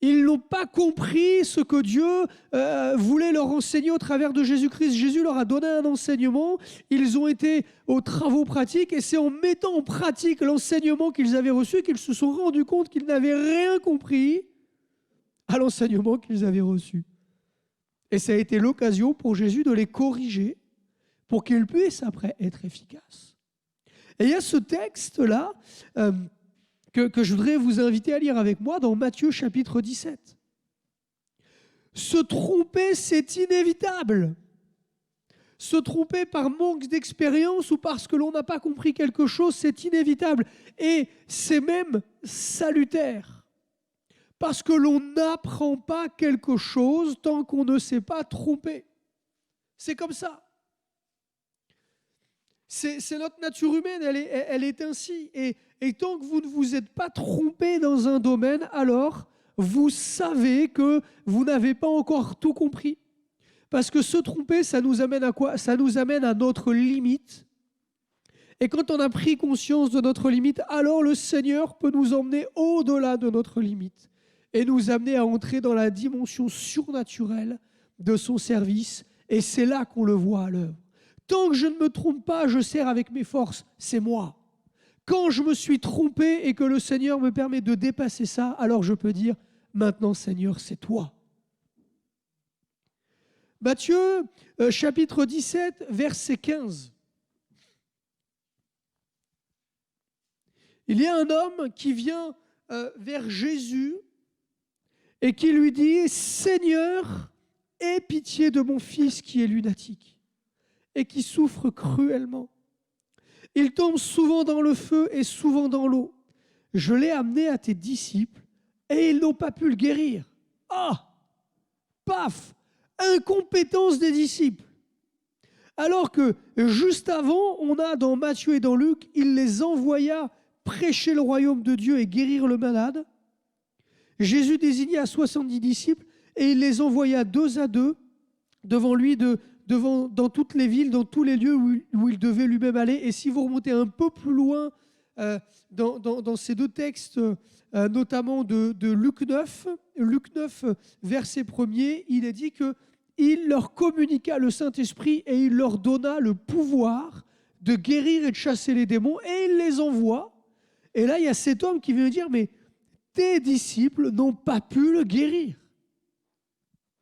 Ils n'ont pas compris ce que Dieu voulait leur enseigner au travers de Jésus-Christ. Jésus leur a donné un enseignement. Ils ont été aux travaux pratiques et c'est en mettant en pratique l'enseignement qu'ils avaient reçu qu'ils se sont rendus compte qu'ils n'avaient rien compris à l'enseignement qu'ils avaient reçu. Et ça a été l'occasion pour Jésus de les corriger pour qu'ils puissent après être efficaces. Et il y a ce texte-là que je voudrais vous inviter à lire avec moi dans Matthieu chapitre 17. Se tromper, c'est inévitable. Se tromper par manque d'expérience ou parce que l'on n'a pas compris quelque chose, c'est inévitable. Et c'est même salutaire. Parce que l'on n'apprend pas quelque chose tant qu'on ne s'est pas trompé. C'est comme ça. C'est notre nature humaine, elle est ainsi. Et tant que vous ne vous êtes pas trompé dans un domaine, alors vous savez que vous n'avez pas encore tout compris. Parce que se tromper, ça nous amène à quoi? Ça nous amène à notre limite. Et quand on a pris conscience de notre limite, alors le Seigneur peut nous emmener au-delà de notre limite et nous amener à entrer dans la dimension surnaturelle de son service. Et c'est là qu'on le voit à l'œuvre. Tant que je ne me trompe pas, je sers avec mes forces, c'est moi. Quand je me suis trompé et que le Seigneur me permet de dépasser ça, alors je peux dire, maintenant Seigneur, c'est toi. Matthieu, chapitre 17, verset 15. Il y a un homme qui vient vers Jésus et qui lui dit, Seigneur, aie pitié de mon fils qui est lunatique et qui souffre cruellement. Il tombe souvent dans le feu et souvent dans l'eau. Je l'ai amené à tes disciples et ils n'ont pas pu le guérir. Ah! Paf! Incompétence des disciples. Alors que juste avant, on a dans Matthieu et dans Luc, il les envoya prêcher le royaume de Dieu et guérir le malade. Jésus désigna 70 disciples et il les envoya 2 à 2 devant lui dans toutes les villes, dans tous les lieux où il devait lui-même aller. Et si vous remontez un peu plus loin dans ces 2 textes, notamment de Luc 9, verset 1er, il est dit qu'il leur communiqua le Saint-Esprit et il leur donna le pouvoir de guérir et de chasser les démons et il les envoie. Et là, il y a cet homme qui vient dire, mais tes disciples n'ont pas pu le guérir.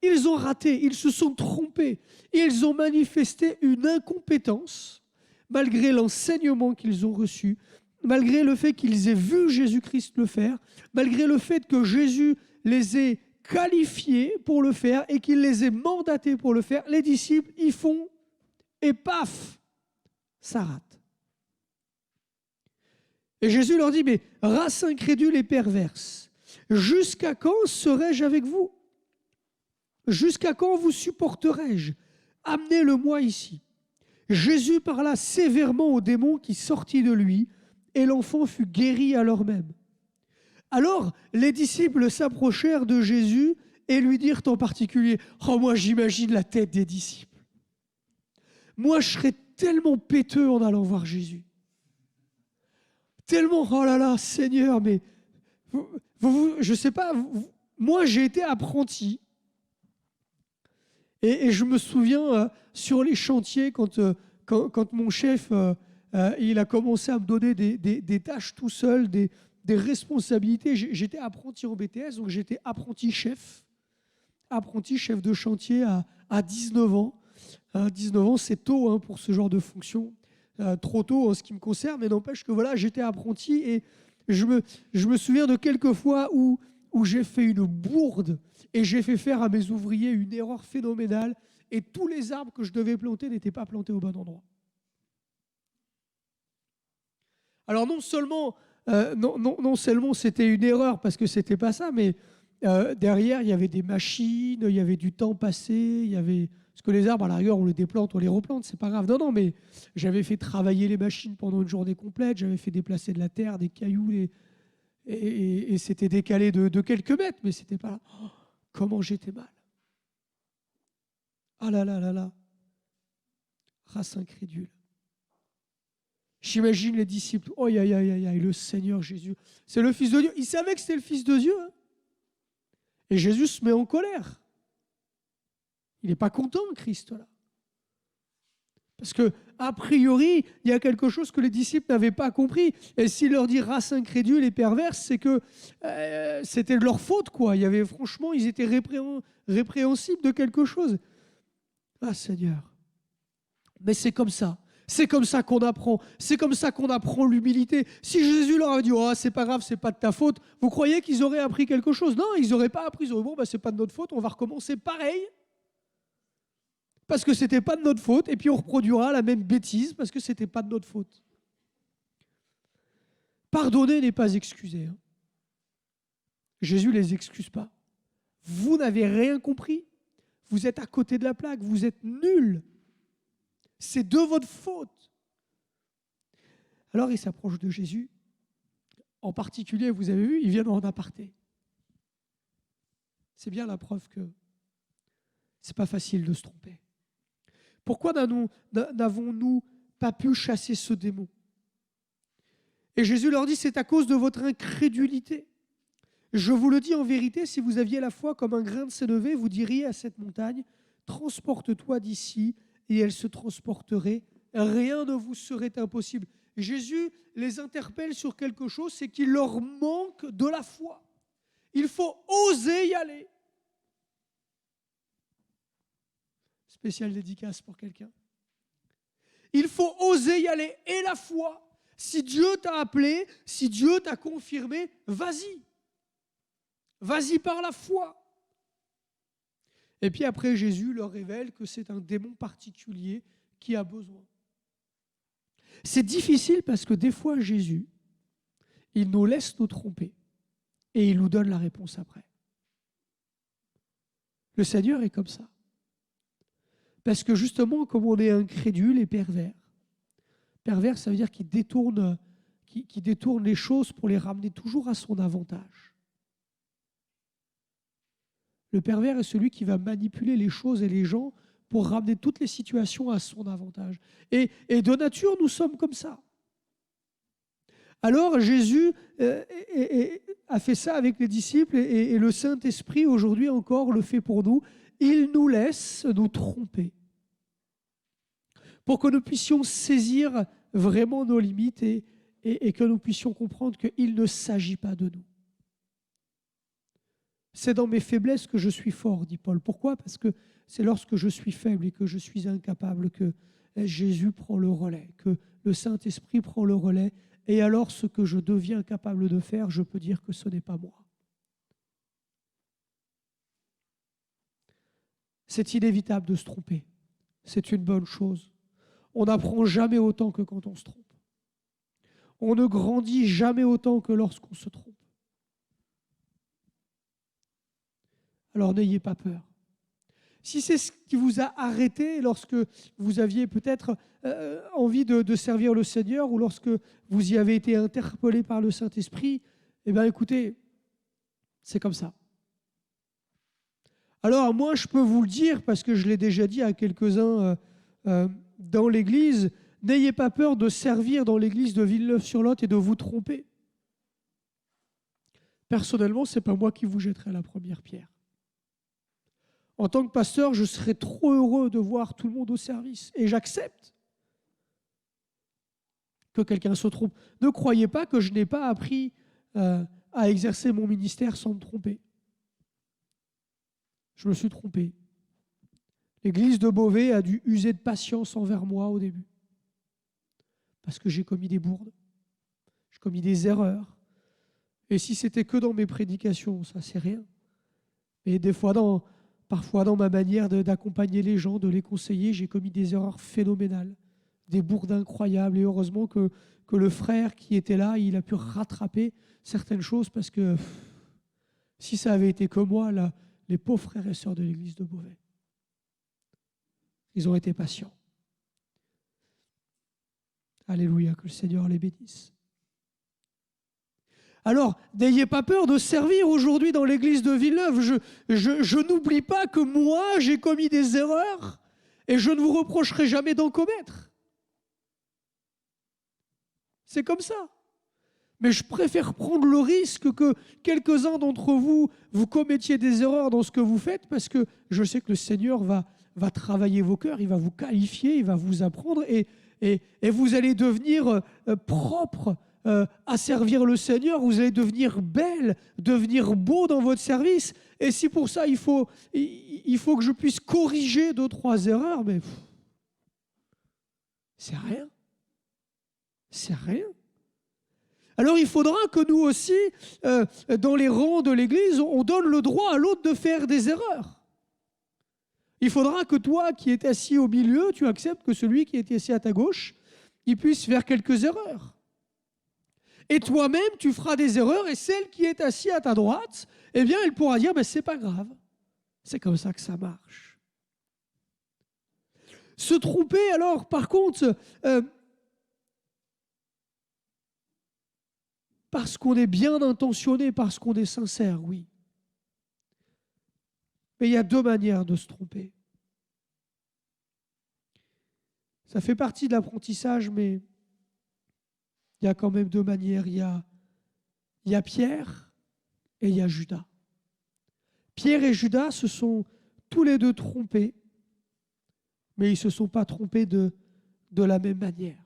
Ils ont raté, ils se sont trompés. Ils ont manifesté une incompétence malgré l'enseignement qu'ils ont reçu, malgré le fait qu'ils aient vu Jésus-Christ le faire, malgré le fait que Jésus les ait qualifiés pour le faire et qu'il les ait mandatés pour le faire. Les disciples y font et paf, ça rate. Et Jésus leur dit, mais race incrédule et perverse, jusqu'à quand serai-je avec vous? Jusqu'à quand vous supporterai-je? Amenez-le-moi ici. Jésus parla sévèrement au démon qui sortit de lui, et l'enfant fut guéri à l'heure même. Alors, les disciples s'approchèrent de Jésus et lui dirent en particulier, « Oh, moi j'imagine la tête des disciples. Moi je serais tellement péteux en allant voir Jésus. Tellement, oh là là, Seigneur, mais je ne sais pas, moi j'ai été apprenti. Et je me souviens sur les chantiers, quand mon chef il a commencé à me donner des tâches tout seul, des responsabilités. J'étais apprenti en BTS, donc j'étais apprenti chef de chantier à 19 ans. 19 ans, c'est tôt pour ce genre de fonction. Trop tôt en ce qui me concerne, mais n'empêche que voilà, j'étais apprenti et je me souviens de quelques fois où j'ai fait une bourde et j'ai fait faire à mes ouvriers une erreur phénoménale et tous les arbres que je devais planter n'étaient pas plantés au bon endroit. Alors non seulement c'était une erreur parce que c'était pas ça, mais derrière il y avait des machines, il y avait du temps passé, il y avait parce que les arbres à la rigueur on les déplante, on les replante, c'est pas grave. Non, mais j'avais fait travailler les machines pendant une journée complète, j'avais fait déplacer de la terre, des cailloux, et c'était décalé de quelques mètres, mais c'était pas. Oh, comment j'étais mal. Ah là là là là. Race incrédule. J'imagine les disciples. Oh, aïe, aïe, aïe, aïe, le Seigneur Jésus. C'est le Fils de Dieu. Ils savaient que c'était le Fils de Dieu. Et Jésus se met en colère. Il n'est pas content, Christ, là. Parce que, a priori, il y a quelque chose que les disciples n'avaient pas compris. Et s'il leur dit race incrédule et perverse, c'est que c'était de leur faute, quoi. Il y avait, franchement, ils étaient répréhensibles de quelque chose. Ah, Seigneur. Mais c'est comme ça. C'est comme ça qu'on apprend. C'est comme ça qu'on apprend l'humilité. Si Jésus leur avait dit « Oh, c'est pas grave, c'est pas de ta faute », vous croyez qu'ils auraient appris quelque chose? Non, ils n'auraient pas appris. Ils auraient dit « Bon, c'est pas de notre faute, on va recommencer pareil. » Parce que c'était pas de notre faute. Et puis on reproduira la même bêtise parce que c'était pas de notre faute. Pardonner n'est pas excuser. Jésus les excuse pas. Vous n'avez rien compris. Vous êtes à côté de la plaque. Vous êtes nuls. C'est de votre faute. Alors il s'approche de Jésus. En particulier, vous avez vu, il vient en aparté. C'est bien la preuve que c'est pas facile de se tromper. Pourquoi n'avons-nous pas pu chasser ce démon? Et Jésus leur dit, c'est à cause de votre incrédulité. Je vous le dis en vérité, si vous aviez la foi comme un grain de sénévé, vous diriez à cette montagne, transporte-toi d'ici, et elle se transporterait. Rien ne vous serait impossible. Jésus les interpelle sur quelque chose, c'est qu'il leur manque de la foi. Il faut oser y aller. Spéciale dédicace pour quelqu'un. Il faut oser y aller. Et la foi, si Dieu t'a appelé, si Dieu t'a confirmé, vas-y. Vas-y par la foi. Et puis après, Jésus leur révèle que c'est un démon particulier qui a besoin. C'est difficile parce que des fois, Jésus, il nous laisse nous tromper et il nous donne la réponse après. Le Seigneur est comme ça. Parce que justement, comme on est incrédule et pervers, ça veut dire qu'il détourne les choses pour les ramener toujours à son avantage. Le pervers est celui qui va manipuler les choses et les gens pour ramener toutes les situations à son avantage. Et de nature, nous sommes comme ça. Alors Jésus a fait ça avec les disciples et le Saint-Esprit aujourd'hui encore le fait pour nous. Il nous laisse nous tromper pour que nous puissions saisir vraiment nos limites et que nous puissions comprendre qu'il ne s'agit pas de nous. C'est dans mes faiblesses que je suis fort, dit Paul. Pourquoi? Parce que c'est lorsque je suis faible et que je suis incapable que Jésus prend le relais, que le Saint-Esprit prend le relais. Et alors, ce que je deviens capable de faire, je peux dire que ce n'est pas moi. C'est inévitable de se tromper. C'est une bonne chose. On n'apprend jamais autant que quand on se trompe. On ne grandit jamais autant que lorsqu'on se trompe. Alors n'ayez pas peur. Si c'est ce qui vous a arrêté lorsque vous aviez peut-être envie de servir le Seigneur ou lorsque vous y avez été interpellé par le Saint-Esprit, eh bien écoutez, c'est comme ça. Alors moi, je peux vous le dire, parce que je l'ai déjà dit à quelques-uns dans l'Église, n'ayez pas peur de servir dans l'Église de Villeneuve-sur-Lot et de vous tromper. Personnellement, ce n'est pas moi qui vous jetterai la première pierre. En tant que pasteur, je serais trop heureux de voir tout le monde au service. Et j'accepte que quelqu'un se trompe. Ne croyez pas que je n'ai pas appris à exercer mon ministère sans me tromper. Je me suis trompé. l'église de Beauvais a dû user de patience envers moi au début. Parce que j'ai commis des bourdes, j'ai commis des erreurs. Et si c'était que dans mes prédications, ça c'est rien. Et parfois dans ma manière d'accompagner les gens, de les conseiller, j'ai commis des erreurs phénoménales, des bourdes incroyables. Et heureusement que le frère qui était là, il a pu rattraper certaines choses parce que si ça avait été que moi, là, les pauvres frères et sœurs de l'église de Beauvais, ils ont été patients. Alléluia, que le Seigneur les bénisse. Alors, n'ayez pas peur de servir aujourd'hui dans l'église de Villeneuve. Je n'oublie pas que moi, j'ai commis des erreurs et je ne vous reprocherai jamais d'en commettre. C'est comme ça. Mais je préfère prendre le risque que quelques-uns d'entre vous, vous commettiez des erreurs dans ce que vous faites parce que je sais que le Seigneur va travailler vos cœurs, il va vous qualifier, il va vous apprendre et vous allez devenir propre à servir le Seigneur, vous allez devenir belle, devenir beau dans votre service. Et si pour ça, il faut que je puisse corriger 2-3 erreurs, mais c'est rien. C'est rien. Alors il faudra que nous aussi, dans les rangs de l'Église, on donne le droit à l'autre de faire des erreurs. Il faudra que toi qui es assis au milieu, tu acceptes que celui qui est assis à ta gauche, il puisse faire quelques erreurs. Et toi-même, tu feras des erreurs et celle qui est assise à ta droite, eh bien, elle pourra dire, c'est pas grave. C'est comme ça que ça marche. Se tromper, alors, par contre, parce qu'on est bien intentionné, parce qu'on est sincère, oui. Mais il y a 2 manières de se tromper. Ça fait partie de l'apprentissage, mais il y a quand même 2 manières. Il y a Pierre et il y a Judas. Pierre et Judas se sont tous les 2 trompés, mais ils ne se sont pas trompés de la même manière.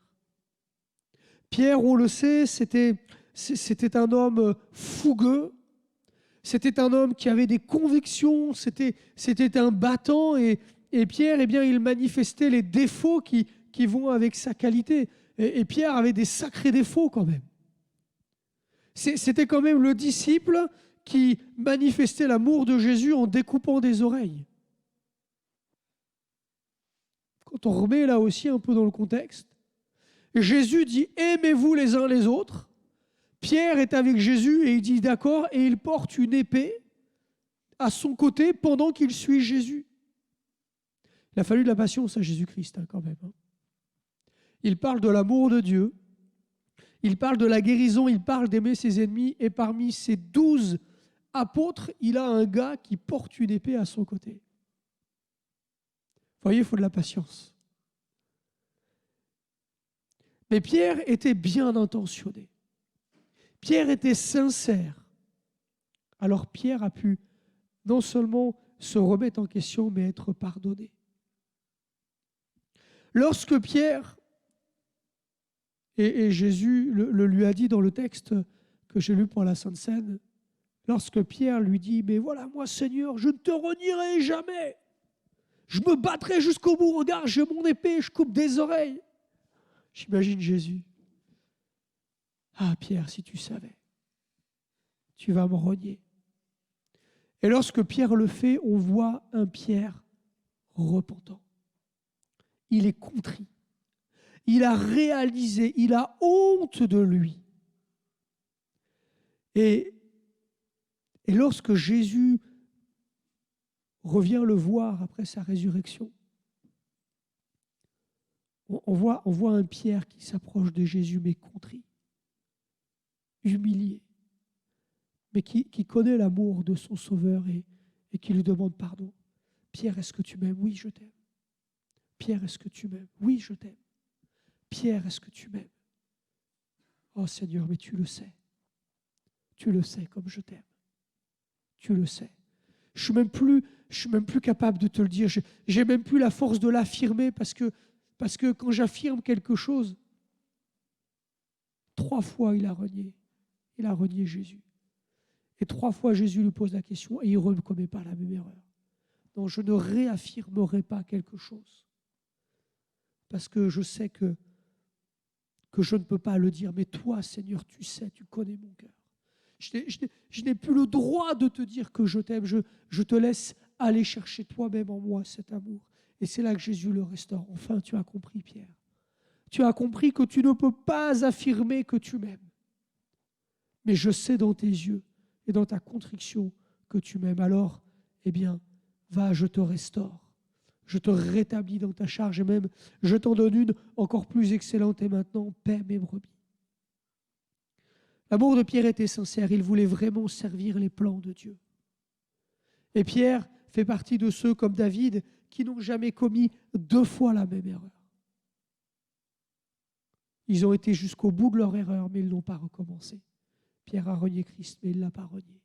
Pierre, on le sait, c'était un homme fougueux, c'était un homme qui avait des convictions, c'était un battant et Pierre, eh bien, il manifestait les défauts qui vont avec sa qualité. Et Pierre avait des sacrés défauts quand même. C'était quand même le disciple qui manifestait l'amour de Jésus en découpant des oreilles. Quand on remet là aussi un peu dans le contexte, Jésus dit « Aimez-vous les uns les autres ». Pierre est avec Jésus et il dit d'accord et il porte une épée à son côté pendant qu'il suit Jésus. Il a fallu de la patience à Jésus-Christ quand même. Il parle de l'amour de Dieu, il parle de la guérison, il parle d'aimer ses ennemis et parmi ses 12 apôtres, il a un gars qui porte une épée à son côté. Vous voyez, il faut de la patience. Mais Pierre était bien intentionné. Pierre était sincère. Alors Pierre a pu non seulement se remettre en question, mais être pardonné. Lorsque Pierre, et Jésus le lui a dit dans le texte que j'ai lu pour la Sainte Seine, lorsque Pierre lui dit « Mais voilà, moi Seigneur, je ne te renierai jamais. Je me battrai jusqu'au bout. Regarde, j'ai mon épée, je coupe des oreilles. » J'imagine Jésus. « Ah Pierre, si tu savais, tu vas me renier. » Et lorsque Pierre le fait, on voit un Pierre repentant. Il est contrit. Il a réalisé, il a honte de lui. Et lorsque Jésus revient le voir après sa résurrection, on voit un Pierre qui s'approche de Jésus, mais contrit, humilié, mais qui connaît l'amour de son Sauveur et qui lui demande pardon. Pierre, est-ce que tu m'aimes? Oui, je t'aime. Pierre, est-ce que tu m'aimes? Oui, je t'aime. Pierre, est-ce que tu m'aimes? Oh Seigneur, mais tu le sais. Tu le sais comme je t'aime. Tu le sais. Je suis même plus capable de te le dire. J'ai même plus la force de l'affirmer parce que quand j'affirme quelque chose, 3 fois il a renié. Il a renié Jésus. Et 3 fois Jésus lui pose la question et il ne recommet pas la même erreur. Non, je ne réaffirmerai pas quelque chose. Parce que je sais que je ne peux pas le dire. Mais toi, Seigneur, tu sais, tu connais mon cœur. Je n'ai plus le droit de te dire que je t'aime. Je te laisse aller chercher toi-même en moi cet amour. Et c'est là que Jésus le restaure. Enfin, tu as compris, Pierre. Tu as compris que tu ne peux pas affirmer que tu m'aimes. Mais je sais dans tes yeux et dans ta contrition que tu m'aimes. Alors, eh bien, va, je te restaure. Je te rétablis dans ta charge et même je t'en donne une encore plus excellente et maintenant, paie mes brebis. L'amour de Pierre était sincère, il voulait vraiment servir les plans de Dieu. Et Pierre fait partie de ceux comme David qui n'ont jamais commis 2 fois la même erreur. Ils ont été jusqu'au bout de leur erreur, mais ils n'ont pas recommencé. Pierre a renié Christ, mais il ne l'a pas renié.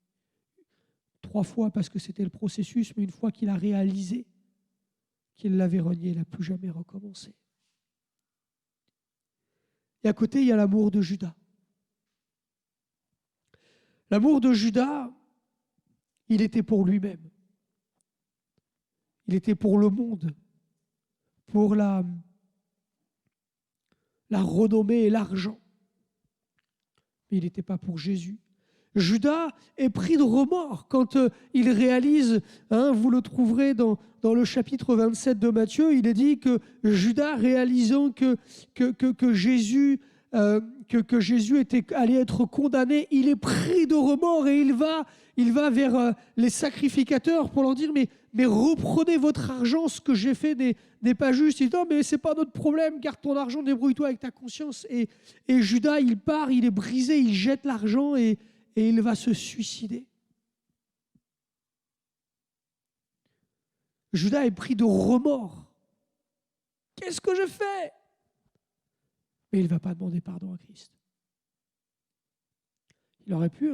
3 fois parce que c'était le processus, mais une fois qu'il a réalisé qu'il l'avait renié, il n'a plus jamais recommencé. Et à côté, il y a l'amour de Judas. L'amour de Judas, il était pour lui-même. Il était pour le monde, pour la renommée et l'argent. Mais il n'était pas pour Jésus. Judas est pris de remords quand il réalise, vous le trouverez dans le chapitre 27 de Matthieu, il est dit que Judas, réalisant que Jésus allait être condamné, il est pris de remords et il va vers les sacrificateurs pour leur dire mais reprenez votre argent, ce que j'ai fait n'est pas juste. Il dit non, mais c'est pas notre problème, garde ton argent, débrouille-toi avec ta conscience. Et Judas, il part, il est brisé, il jette l'argent et il va se suicider. Judas est pris de remords. Qu'est-ce que je fais? Mais il ne va pas demander pardon à Christ. Il aurait pu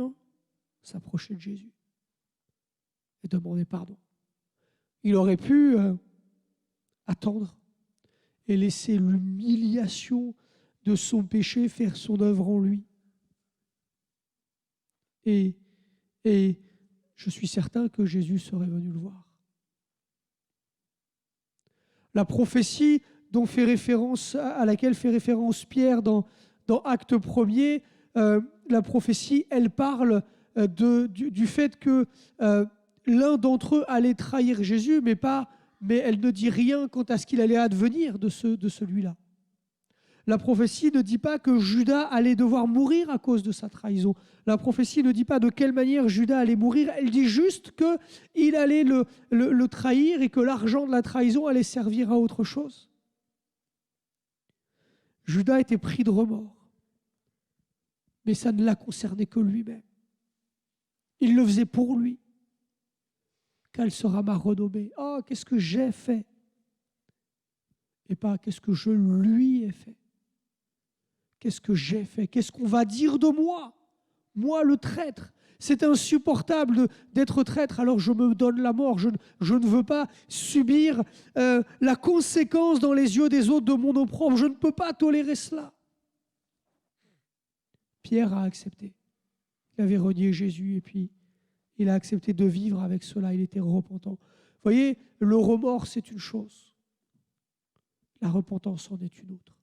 s'approcher de Jésus et demander pardon. Il aurait pu attendre et laisser l'humiliation de son péché faire son œuvre en lui. Et je suis certain que Jésus serait venu le voir. La prophétie à laquelle fait référence Pierre dans Actes 1er, la prophétie, elle parle du fait que l'un d'entre eux allait trahir Jésus, mais elle ne dit rien quant à ce qu'il allait advenir de celui-là. La prophétie ne dit pas que Judas allait devoir mourir à cause de sa trahison. La prophétie ne dit pas de quelle manière Judas allait mourir. Elle dit juste qu'il allait le trahir et que l'argent de la trahison allait servir à autre chose. Judas était pris de remords. Mais ça ne l'a concerné que lui-même. Il le faisait pour lui. Quelle sera ma renommée? Oh, qu'est-ce que j'ai fait? Et pas qu'est-ce que je lui ai fait. Qu'est-ce que j'ai fait? Qu'est-ce qu'on va dire de moi? Moi, le traître. C'est insupportable d'être traître, alors je me donne la mort. Je ne veux pas subir la conséquence dans les yeux des autres de mon opprobre. Je ne peux pas tolérer cela. Pierre a accepté. Il avait renié Jésus et puis il a accepté de vivre avec cela. Il était repentant. Vous voyez, le remords, c'est une chose. La repentance en est une autre.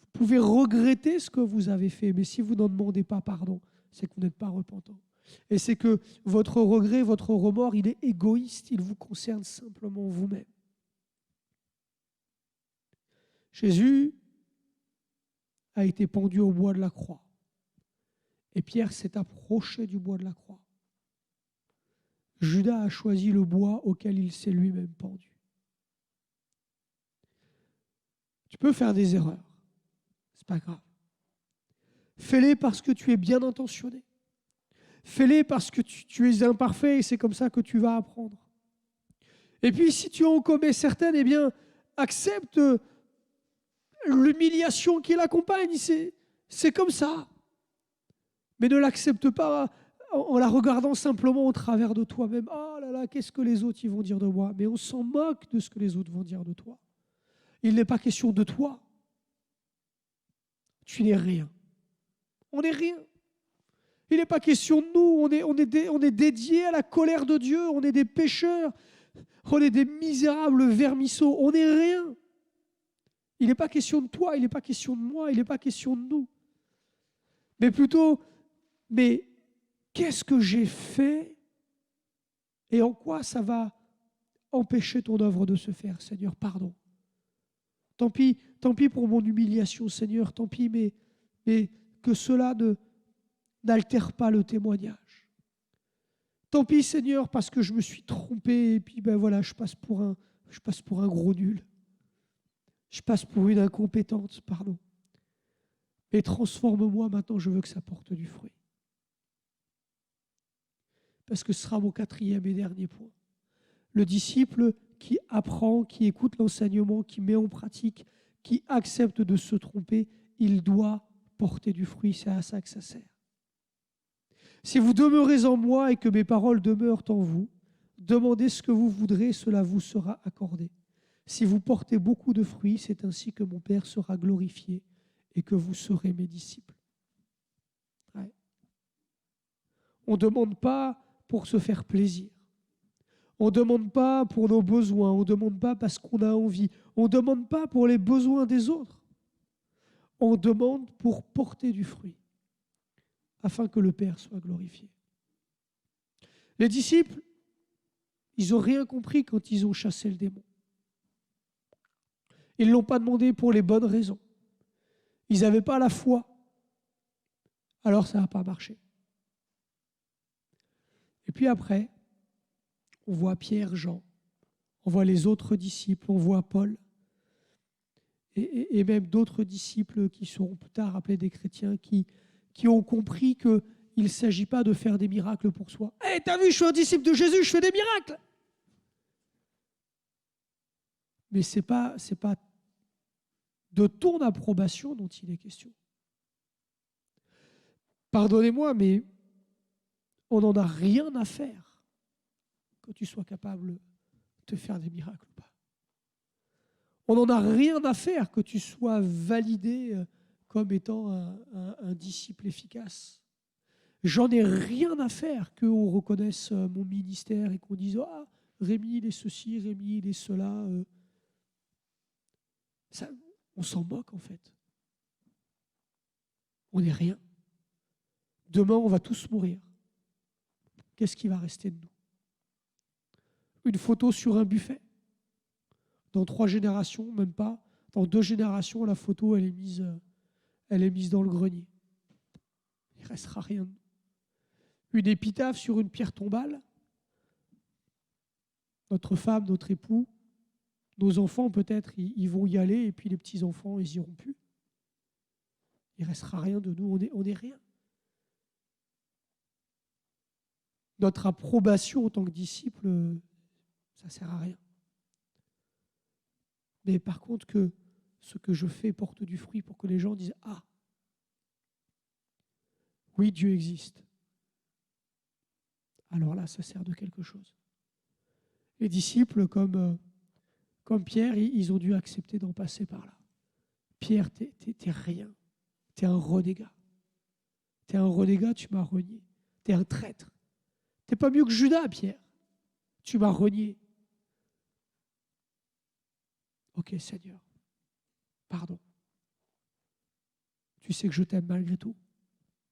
Vous pouvez regretter ce que vous avez fait, mais si vous n'en demandez pas pardon, c'est que vous n'êtes pas repentant. Et c'est que votre regret, votre remords, il est égoïste, il vous concerne simplement vous-même. Jésus a été pendu au bois de la croix. Et Pierre s'est approché du bois de la croix. Judas a choisi le bois auquel il s'est lui-même pendu. Tu peux faire des erreurs. C'est pas grave. Fais-les parce que tu es bien intentionné. Fais-les parce que tu es imparfait et c'est comme ça que tu vas apprendre. Et puis si tu en commets certaines, eh bien, accepte l'humiliation qui l'accompagne. C'est comme ça. Mais ne l'accepte pas en la regardant simplement au travers de toi-même. Oh là là, qu'est-ce que les autres ils vont dire de moi? Mais on s'en moque de ce que les autres vont dire de toi. Il n'est pas question de toi. Tu n'es rien. On n'est rien. Il n'est pas question de nous. On est dédié à la colère de Dieu. On est des pécheurs. On est des misérables vermisseaux. On n'est rien. Il n'est pas question de toi, il n'est pas question de moi, il n'est pas question de nous. Mais plutôt, mais qu'est-ce que j'ai fait et en quoi ça va empêcher ton œuvre de se faire, Seigneur, pardon. Tant pis pour mon humiliation, Seigneur, tant pis, mais que cela n'altère pas le témoignage. Tant pis, Seigneur, parce que je me suis trompé et puis ben voilà, je passe pour un gros nul. Je passe pour une incompétente, pardon. Mais transforme-moi maintenant, je veux que ça porte du fruit. Parce que ce sera mon 4e et dernier point. Le disciple qui apprend, qui écoute l'enseignement, qui met en pratique, qui accepte de se tromper, il doit porter du fruit. C'est à ça que ça sert. Si vous demeurez en moi et que mes paroles demeurent en vous, demandez ce que vous voudrez, cela vous sera accordé. Si vous portez beaucoup de fruits, c'est ainsi que mon Père sera glorifié et que vous serez mes disciples. Ouais. On ne demande pas pour se faire plaisir. On ne demande pas pour nos besoins. On ne demande pas parce qu'on a envie. On ne demande pas pour les besoins des autres. On demande pour porter du fruit afin que le Père soit glorifié. Les disciples, ils n'ont rien compris quand ils ont chassé le démon. Ils ne l'ont pas demandé pour les bonnes raisons. Ils n'avaient pas la foi. Alors ça n'a pas marché. Et puis après, on voit Pierre, Jean, on voit les autres disciples, on voit Paul, et même d'autres disciples qui seront plus tard appelés des chrétiens, qui ont compris qu'il ne s'agit pas de faire des miracles pour soi. « Hey, t'as vu, je suis un disciple de Jésus, je fais des miracles !» Mais ce n'est pas de ton approbation dont il est question. Pardonnez-moi, mais on n'en a rien à faire que tu sois capable de te faire des miracles ou pas. On n'en a rien à faire que tu sois validé comme étant un disciple efficace. J'en ai rien à faire qu'on reconnaisse mon ministère et qu'on dise « Ah, Rémi, il est ceci, Rémi, il est cela. » Ça, on s'en moque en fait. On n'est rien. Demain, on va tous mourir. Qu'est-ce qui va rester de nous? Une photo sur un buffet. Dans 3 générations, même pas. Dans 2 générations, la photo, elle est mise dans le grenier. Il ne restera rien de nous. Une épitaphe sur une pierre tombale. Notre femme, notre époux, nos enfants, peut-être, ils vont y aller, et puis les petits-enfants, ils n'iront plus. Il ne restera rien de nous, on est rien. Notre approbation en tant que disciple, ça ne sert à rien. Mais par contre, que ce que je fais porte du fruit pour que les gens disent « Ah, oui, Dieu existe. » Alors là, ça sert de quelque chose. Les disciples, comme Pierre, ils ont dû accepter d'en passer par là. Pierre, t'es rien. T'es un renégat. T'es un renégat, tu m'as renié. T'es un traître. T'es pas mieux que Judas, Pierre. Tu m'as renié. Ok, Seigneur, pardon. Tu sais que je t'aime malgré tout.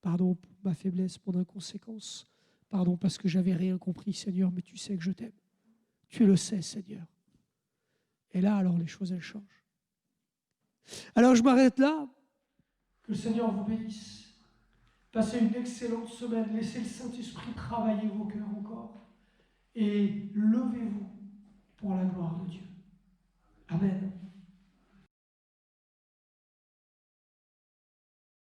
Pardon pour ma faiblesse, mon inconséquence. Pardon parce que j'avais rien compris, Seigneur, mais tu sais que je t'aime. Tu le sais, Seigneur. Et là, alors, les choses, elles changent. Alors, je m'arrête là. Que le Seigneur vous bénisse. Passez une excellente semaine. Laissez le Saint-Esprit travailler vos cœurs encore. Et levez-vous pour la gloire de Dieu. Amen.